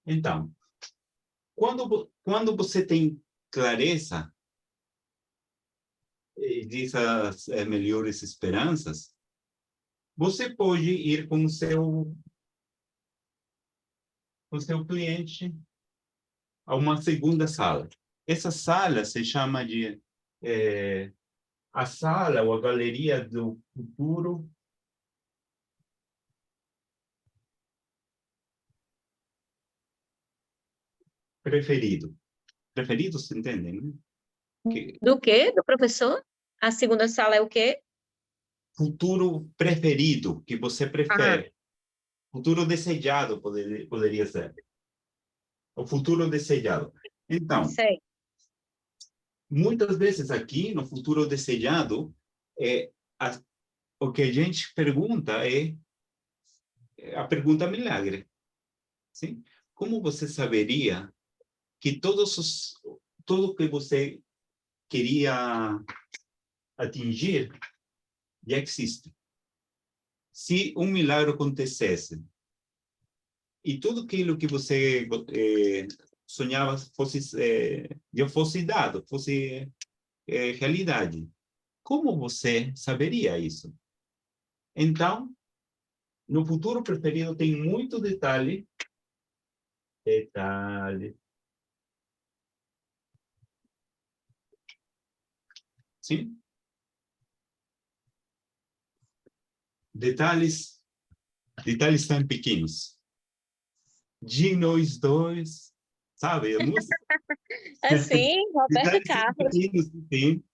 Então, quando você tem clareza dessas melhores esperanças, você pode ir com o seu cliente a uma segunda sala. Essa sala se chama de a sala ou a galeria do futuro preferido. Preferido, você entende, né? Do quê? Do professor? A segunda sala é o quê? Futuro preferido, que você prefere. Futuro desejado, poderia ser. O futuro desejado. Então, Sei. muitas vezes aqui, no futuro desejado, o que a gente pergunta é a pergunta milagre. Sim? Como você saberia que tudo que você queria atingir já existe? Se um milagre acontecesse e tudo aquilo que você sonhava já fosse dado, fosse realidade, como você saberia isso? Então, no futuro preferido tem muito detalhe, sim? Detalhes tão pequenos. De nós dois, sabe? A música. Assim, Roberto Detalhes tão Carlos. pequenos, sim.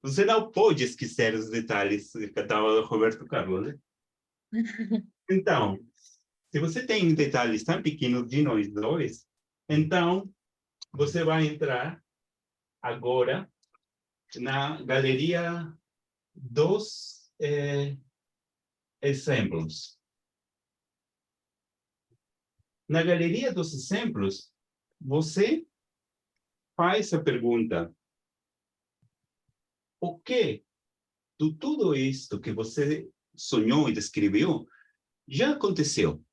Você não pode esquecer os detalhes que cantava Roberto Carlos, né? Então, se você tem detalhes tão pequenos de nós dois, então você vai entrar agora na galeria dos exemplos. Na galeria dos exemplos, você faz a pergunta: o que de tudo isto que você sonhou e descreveu já aconteceu?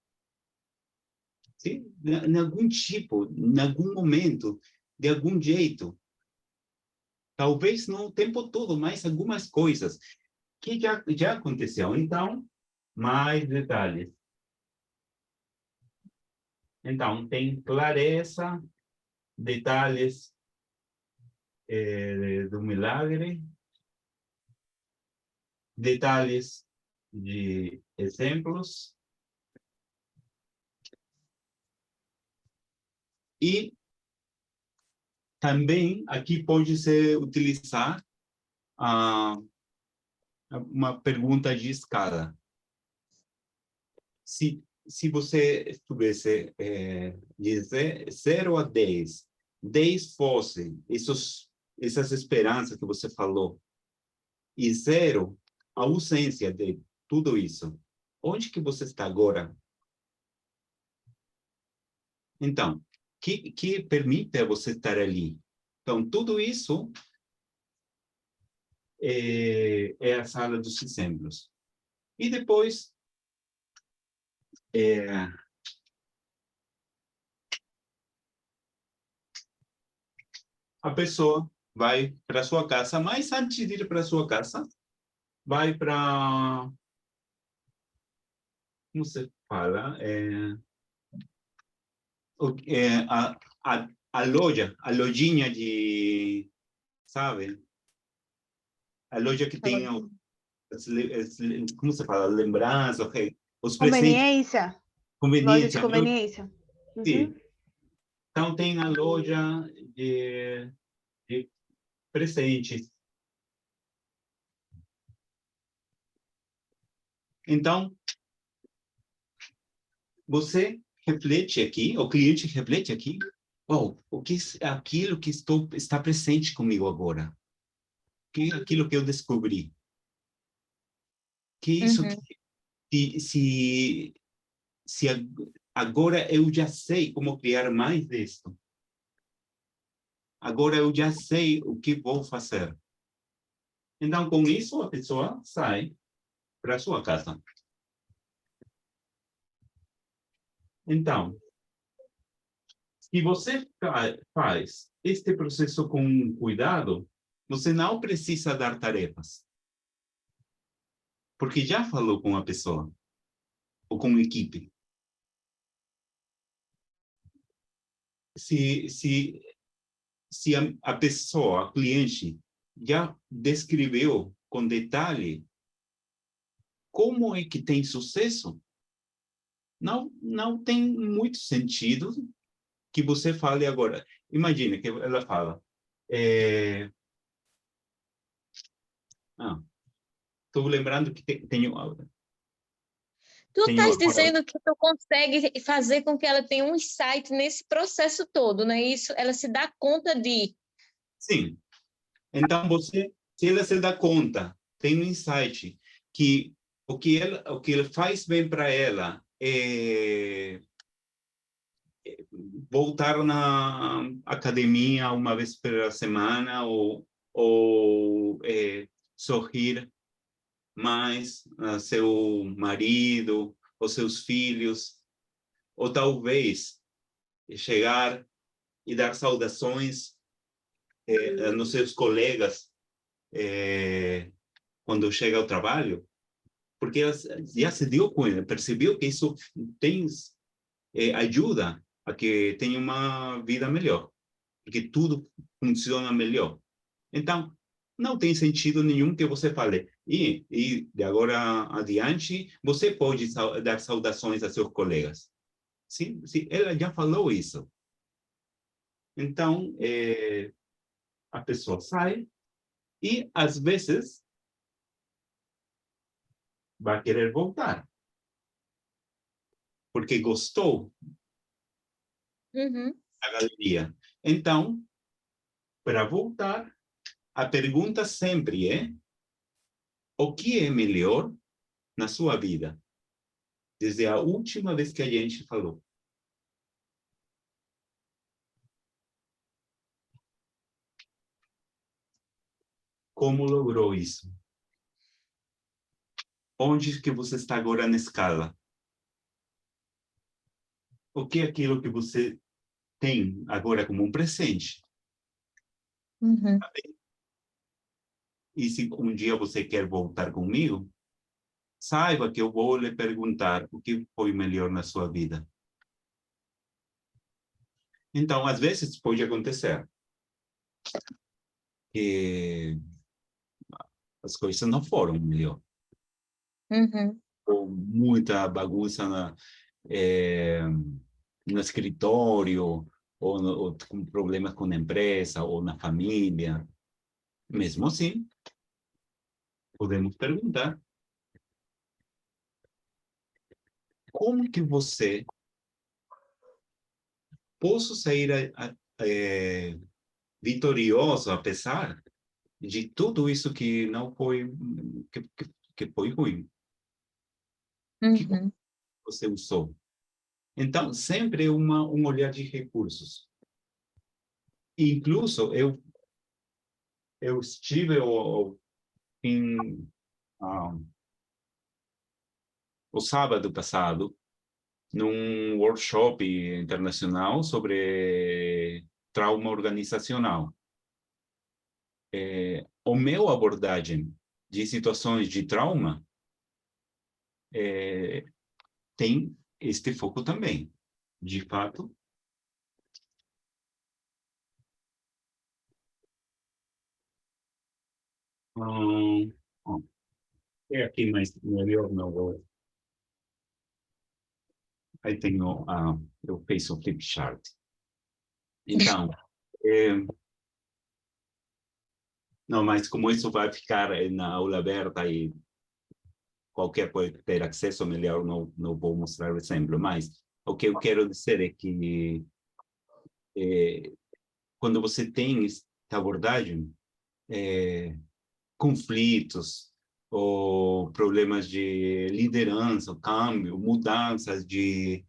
Sim? Em algum tipo, em algum momento, de algum jeito. Talvez não o tempo todo, mas algumas coisas que já aconteceu. Então, mais detalhes. Então, tem clareza, detalhes do milagre, detalhes de exemplos e também aqui pode se utilizar uma pergunta de escala. Se você estivesse de 0 a 10, 10 fosse essas esperanças que você falou, e 0, a ausência de tudo isso, onde que você está agora? Então, que permite a você estar ali? Então, tudo isso é a sala dos exemplos. E depois, a pessoa vai para sua casa, mas antes de ir para sua casa, vai para, como se fala, a loja, a lojinha de, sabe? A loja que tem, como se fala, lembrança, os presentes, Conveniência. Loja de conveniência. conveniência. Sim. Então, tem a loja de presentes. Então, você reflete aqui, o cliente reflete aqui, o que é aquilo que está presente comigo agora? Que é aquilo que eu descobri? Que isso que se agora eu já sei como criar mais disso. Agora eu já sei o que vou fazer. Então, com isso, a pessoa sai para sua casa. Então, se você faz este processo com cuidado, você não precisa dar tarefas. Porque já falou com a pessoa, ou com a equipe. Se a pessoa, a cliente, já descreveu com detalhe como é que tem sucesso, não tem muito sentido que você fale agora. Imagina que ela fala, estou lembrando que tenho Tu estás agora. dizendo que tu consegue fazer com que ela tenha um insight nesse processo todo, não é isso? Ela se dá conta de... Sim. Então, se ela se dá conta, tem um insight, que o que ele faz bem para ela é voltar na academia uma vez por semana, ou sorrir mais a seu marido, ou seus filhos, ou talvez chegar e dar saudações nos seus colegas quando chega ao trabalho, porque ela já se deu conta, percebeu que isso ajuda a que tenha uma vida melhor, porque tudo funciona melhor. Então, não tem sentido nenhum que você fale, e de agora adiante, você pode dar saudações a seus colegas. Sim, ela já falou isso. Então, a pessoa sai e, às vezes, vai querer voltar, porque gostou da galeria. Então, para voltar, a pergunta sempre é: o que é melhor na sua vida? Desde a última vez que a gente falou. Como logrou isso? Onde que você está agora na escala? O que é aquilo que você tem agora como um presente? E se um dia você quer voltar comigo, saiba que eu vou lhe perguntar o que foi melhor na sua vida. Então, às vezes, pode acontecer que as coisas não foram melhor. Ou muita bagunça no escritório, ou com problemas com a empresa, ou na família. Mesmo assim, podemos perguntar: como que você posso sair vitorioso, apesar de tudo isso que não foi, que foi ruim? Que você usou? Então, sempre um olhar de recursos. Incluso, eu estive o sábado passado num workshop internacional sobre trauma organizacional. O meu abordagem de situações de trauma tem este foco também. De fato, é aqui, mas melhor não vou. Aí tenho eu fiz o flip chart. Então, não, mas como isso vai ficar na aula aberta e qualquer pode ter acesso, melhor não vou mostrar o exemplo. Mas o que eu quero dizer é que quando você tem esta abordagem, conflitos ou problemas de liderança, câmbio, mudanças de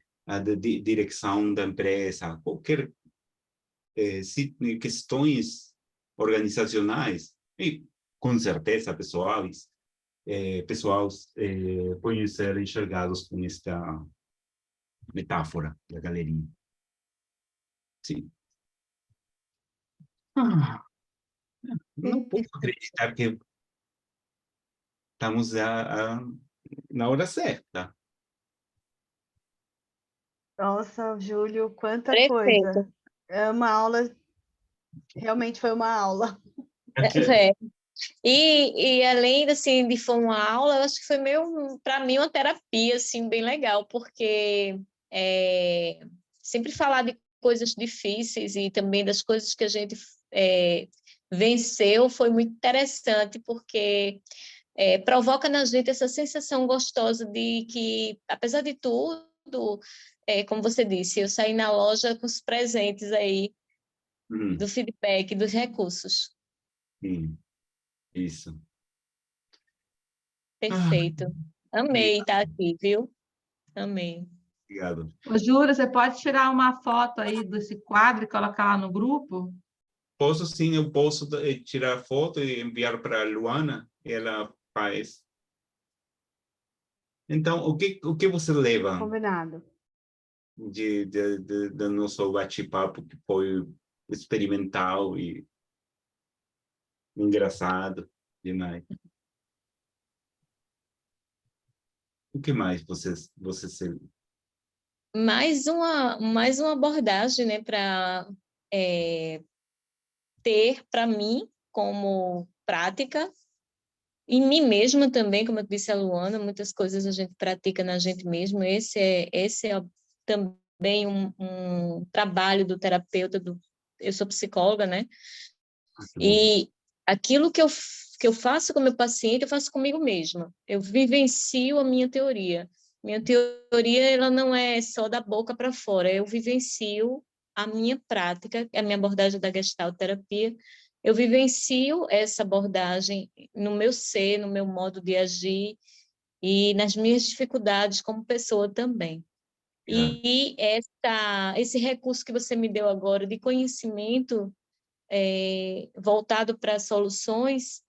direção da empresa, qualquer questões organizacionais, e com certeza pessoais, podem ser enxergados com esta metáfora da galeria. Sim. Não posso acreditar que estamos na hora certa. Nossa, Júlio, quanta Perfeito. coisa. É uma aula, realmente foi uma aula. É. E além assim, de foi uma aula, eu acho que foi meio, para mim, uma terapia assim, bem legal, porque sempre falar de coisas difíceis e também das coisas que a gente venceu foi muito interessante, porque provoca na gente essa sensação gostosa de que, apesar de tudo, como você disse, eu saí na loja com os presentes aí do feedback, dos recursos. Sim, isso. Perfeito. Amei estar aqui, viu? Amei. Obrigado. Ô, Júlia, você pode tirar uma foto aí desse quadro e colocar lá no grupo? Posso sim, eu posso tirar foto e enviar para a Luana, ela faz. Então, o que você leva Combinado. do nosso bate-papo, que foi experimental e engraçado demais? O que mais você se... Mais uma abordagem, né, para ter para mim como prática, em mim mesma também, como eu disse a Luana, muitas coisas a gente pratica na gente mesmo. Esse é também um trabalho do terapeuta, eu sou psicóloga, né? E aquilo que eu faço com o meu paciente, eu faço comigo mesma. Eu vivencio a minha teoria. Minha teoria, ela não é só da boca para fora, eu vivencio a minha prática, a minha abordagem da Gestalt terapia. Eu vivencio essa abordagem no meu ser, no meu modo de agir e nas minhas dificuldades como pessoa também. E esse recurso que você me deu agora de conhecimento voltado para soluções,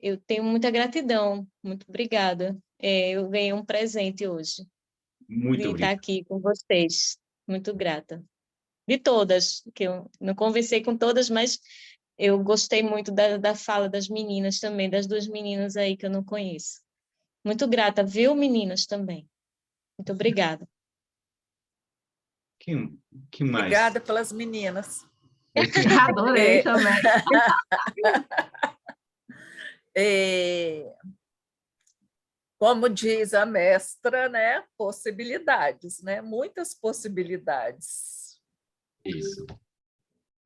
eu tenho muita gratidão, muito obrigada. Eu ganhei um presente hoje Muito de estar obrigado. aqui com vocês, muito grata. De todas, que eu não conversei com todas, mas eu gostei muito da fala das meninas também, das duas meninas aí que eu não conheço. Muito grata, viu, meninas, também. Muito obrigada. Que mais? Obrigada pelas meninas. Adorei também. Como diz a mestra, né? Possibilidades, né? Muitas possibilidades. Isso.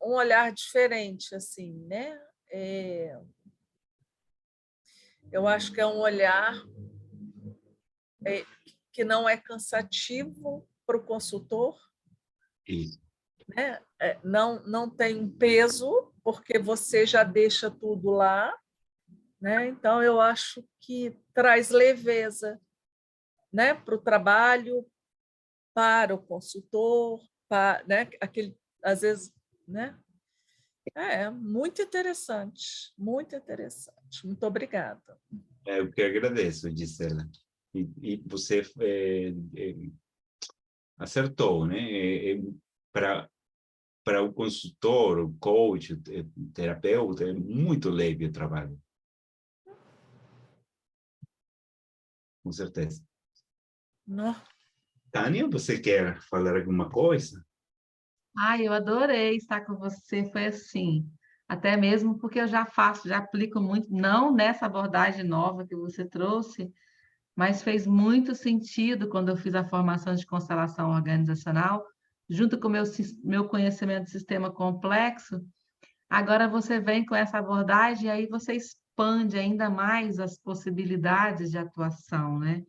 Um olhar diferente, assim, né? Eu acho que é um olhar que não é cansativo para o consultor, Isso. né? Não tem um peso, porque você já deixa tudo lá, né? Então, eu acho que traz leveza, né? Para o trabalho, para o consultor, né? Às vezes, né? Muito interessante, muito interessante. Muito obrigada. Eu que agradeço, Gisela. E você acertou, né? Para o consultor, o coach, o terapeuta, é muito leve o trabalho. Com certeza. Não. Tânia, você quer falar alguma coisa? Ai, eu adorei estar com você, foi assim, até mesmo porque eu já faço, já aplico muito, não nessa abordagem nova que você trouxe, mas fez muito sentido quando eu fiz a formação de constelação organizacional, junto com o meu conhecimento de sistema complexo. Agora você vem com essa abordagem e aí você expande ainda mais as possibilidades de atuação, né?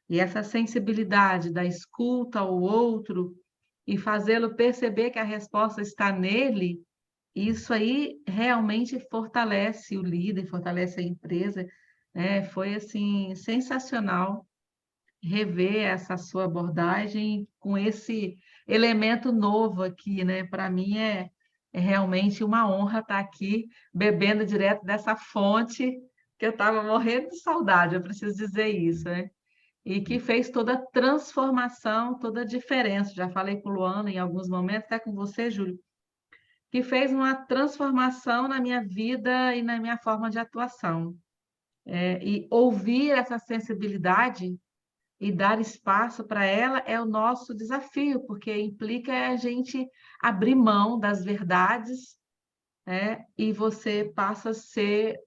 E essa sensibilidade da escuta ao outro e fazê-lo perceber que a resposta está nele, isso aí realmente fortalece o líder, fortalece a empresa, né? Foi assim sensacional rever essa sua abordagem com esse elemento novo aqui, né? Para mim é realmente uma honra estar aqui bebendo direto dessa fonte que eu estava morrendo de saudade, eu preciso dizer isso, né? E que fez toda a transformação, toda a diferença. Já falei com o Luana em alguns momentos, até com você, Júlio, que fez uma transformação na minha vida e na minha forma de atuação. E ouvir essa sensibilidade e dar espaço para ela é o nosso desafio, porque implica a gente abrir mão das verdades, e você passa a ser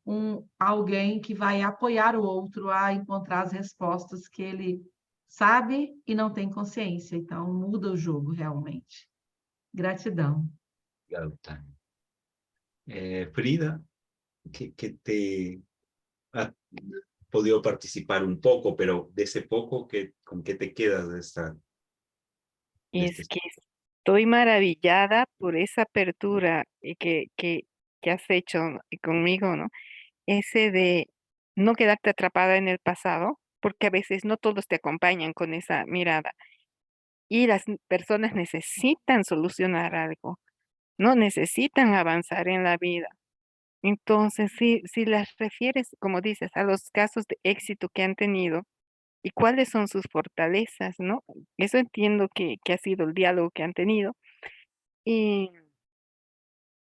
alguém que vai apoiar o outro a encontrar as respostas que ele sabe e não tem consciência. Então, muda o jogo, realmente. Gratidão. Obrigado, Tânia. Frida, que te ha podido participar un poco, pero de ese poco, ¿con qué te quedas de esta? Es que estoy maravillada por esa apertura que has hecho conmigo, ¿no? Ese de no quedarte atrapada en el pasado, porque a veces no todos te acompañan con esa mirada. Y las personas necesitan solucionar algo, no necesitan avanzar en la vida. Entonces, si las refieres, como dices, a los casos de éxito que han tenido y cuáles son sus fortalezas, ¿no? Eso entiendo que ha sido el diálogo que han tenido. Y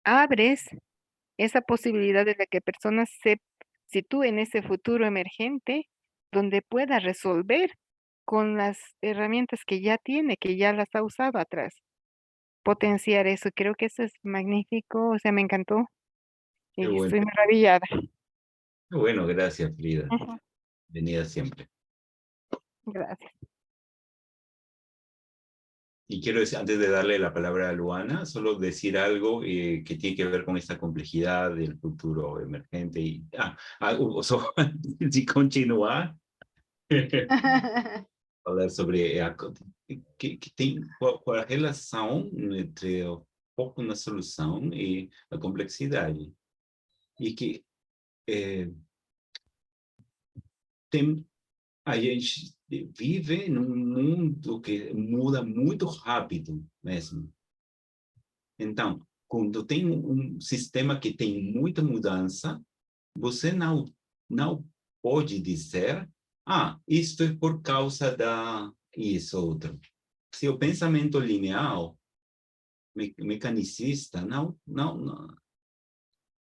abres esa posibilidad de la que personas se sitúen en ese futuro emergente donde pueda resolver con las herramientas que ya tiene, que ya las ha usado atrás. Potenciar eso, creo que eso es magnífico, o sea, me encantó Qué y bueno, estoy maravillada. qué bueno, gracias, Frida. Ujú, Bienvenida siempre. gracias. Y quiero decir, antes de darle la palabra a Luana, solo decir algo que tiene que ver con esta complejidad del futuro emergente. Y, si continuar, falar sobre que tem qual a relação entre o foco na solução e a complexidade. E que a gente vive num mundo que muda muito rápido mesmo. Então, quando tem sistema que tem muita mudança, você não pode dizer, isto é por causa da isso outro. Se o pensamento linear, mecanicista, não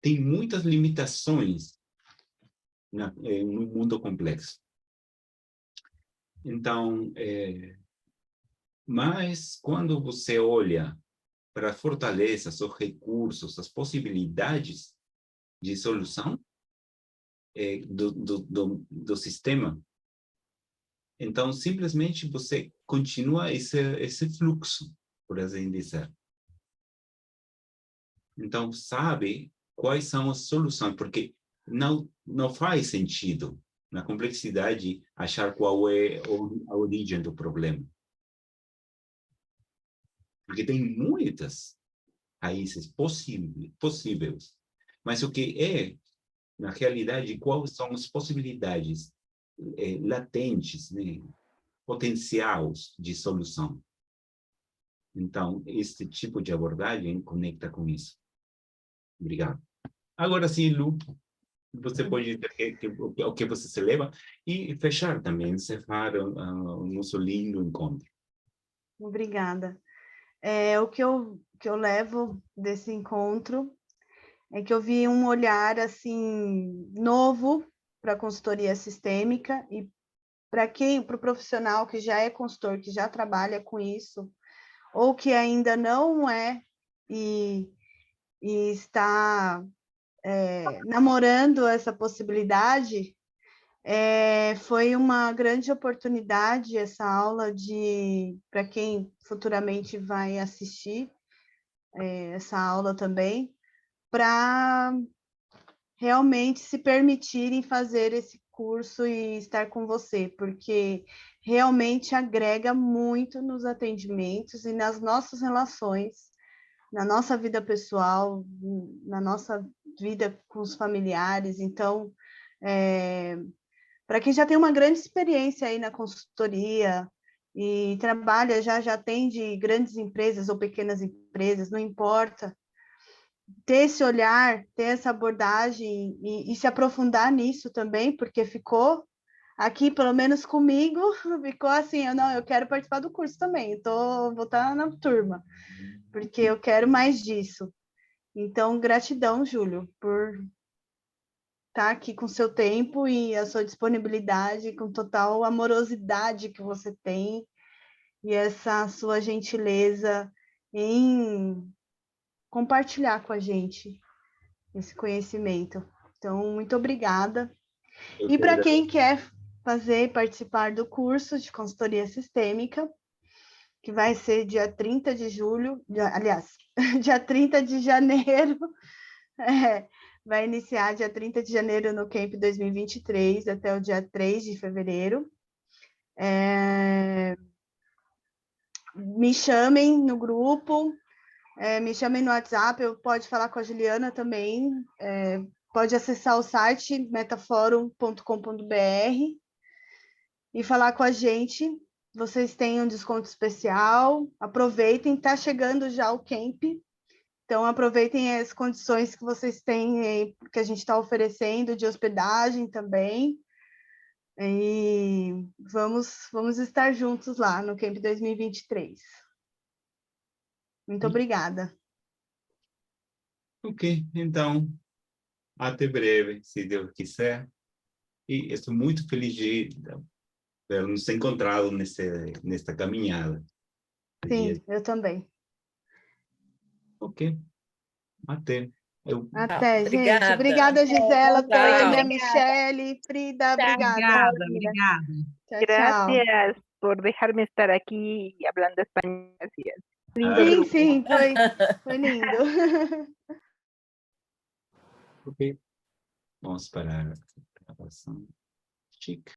tem muitas limitações no mundo complexo. Então, mas quando você olha para as fortalezas, os recursos, as possibilidades de solução do sistema, então simplesmente você continua esse fluxo, por assim dizer. Então, sabe quais são as soluções, porque não faz sentido na complexidade achar qual é a origem do problema. Porque tem muitas raízes possíveis. Mas o que é, na realidade, quais são as possibilidades latentes, né, potenciais de solução. Então, este tipo de abordagem conecta com isso. Obrigado. Agora sim, Lu, você pode dizer o que você se leva e fechar também, encerrar o nosso lindo encontro. Obrigada. O que eu levo desse encontro é que eu vi um olhar assim novo para a consultoria sistêmica e para o profissional que já é consultor, que já trabalha com isso, ou que ainda não é e está namorando essa possibilidade, foi uma grande oportunidade essa aula para quem futuramente vai assistir essa aula também, para realmente se permitirem fazer esse curso e estar com você, porque realmente agrega muito nos atendimentos e nas nossas relações, na nossa vida pessoal, na nossa vida com os familiares. Então, para quem já tem uma grande experiência aí na consultoria e trabalha, já atende grandes empresas ou pequenas empresas, não importa, ter esse olhar, ter essa abordagem e se aprofundar nisso também, porque ficou aqui, pelo menos comigo, ficou assim, eu quero participar do curso também, vou estar na turma, porque eu quero mais disso. Então, gratidão, Júlio, por estar aqui com o seu tempo e a sua disponibilidade, com total amorosidade que você tem, e essa sua gentileza em compartilhar com a gente esse conhecimento. Então, muito obrigada. E para quem quer fazer e participar do curso de consultoria sistêmica, que vai ser dia 30 de julho, aliás, dia 30 de janeiro, vai iniciar dia 30 de janeiro no Camp 2023, até o dia 3 de fevereiro. Me chamem no grupo, me chamem no WhatsApp, pode falar com a Juliana também, pode acessar o site metaforum.com.br e falar com a gente. Vocês têm um desconto especial, aproveitem, está chegando já o Camp, então aproveitem as condições que vocês têm, que a gente está oferecendo, de hospedagem também, e vamos estar juntos lá no Camp 2023. Muito obrigada. Ok, então, até breve, se Deus quiser. E estou muito feliz de ter nos encontrado nesta caminhada. Sim, eu também. Ok, até. Até, gente. Obrigada. Obrigada, Gisela, Tchau. Tânia, Obrigada. Frida, obrigada. Obrigada. Tchau, tchau. Gracias por dejarme estar aquí hablando español. Gracias. Lindo Sim, grupo. sim, foi lindo. Ok, vamos parar a gravação. Chique.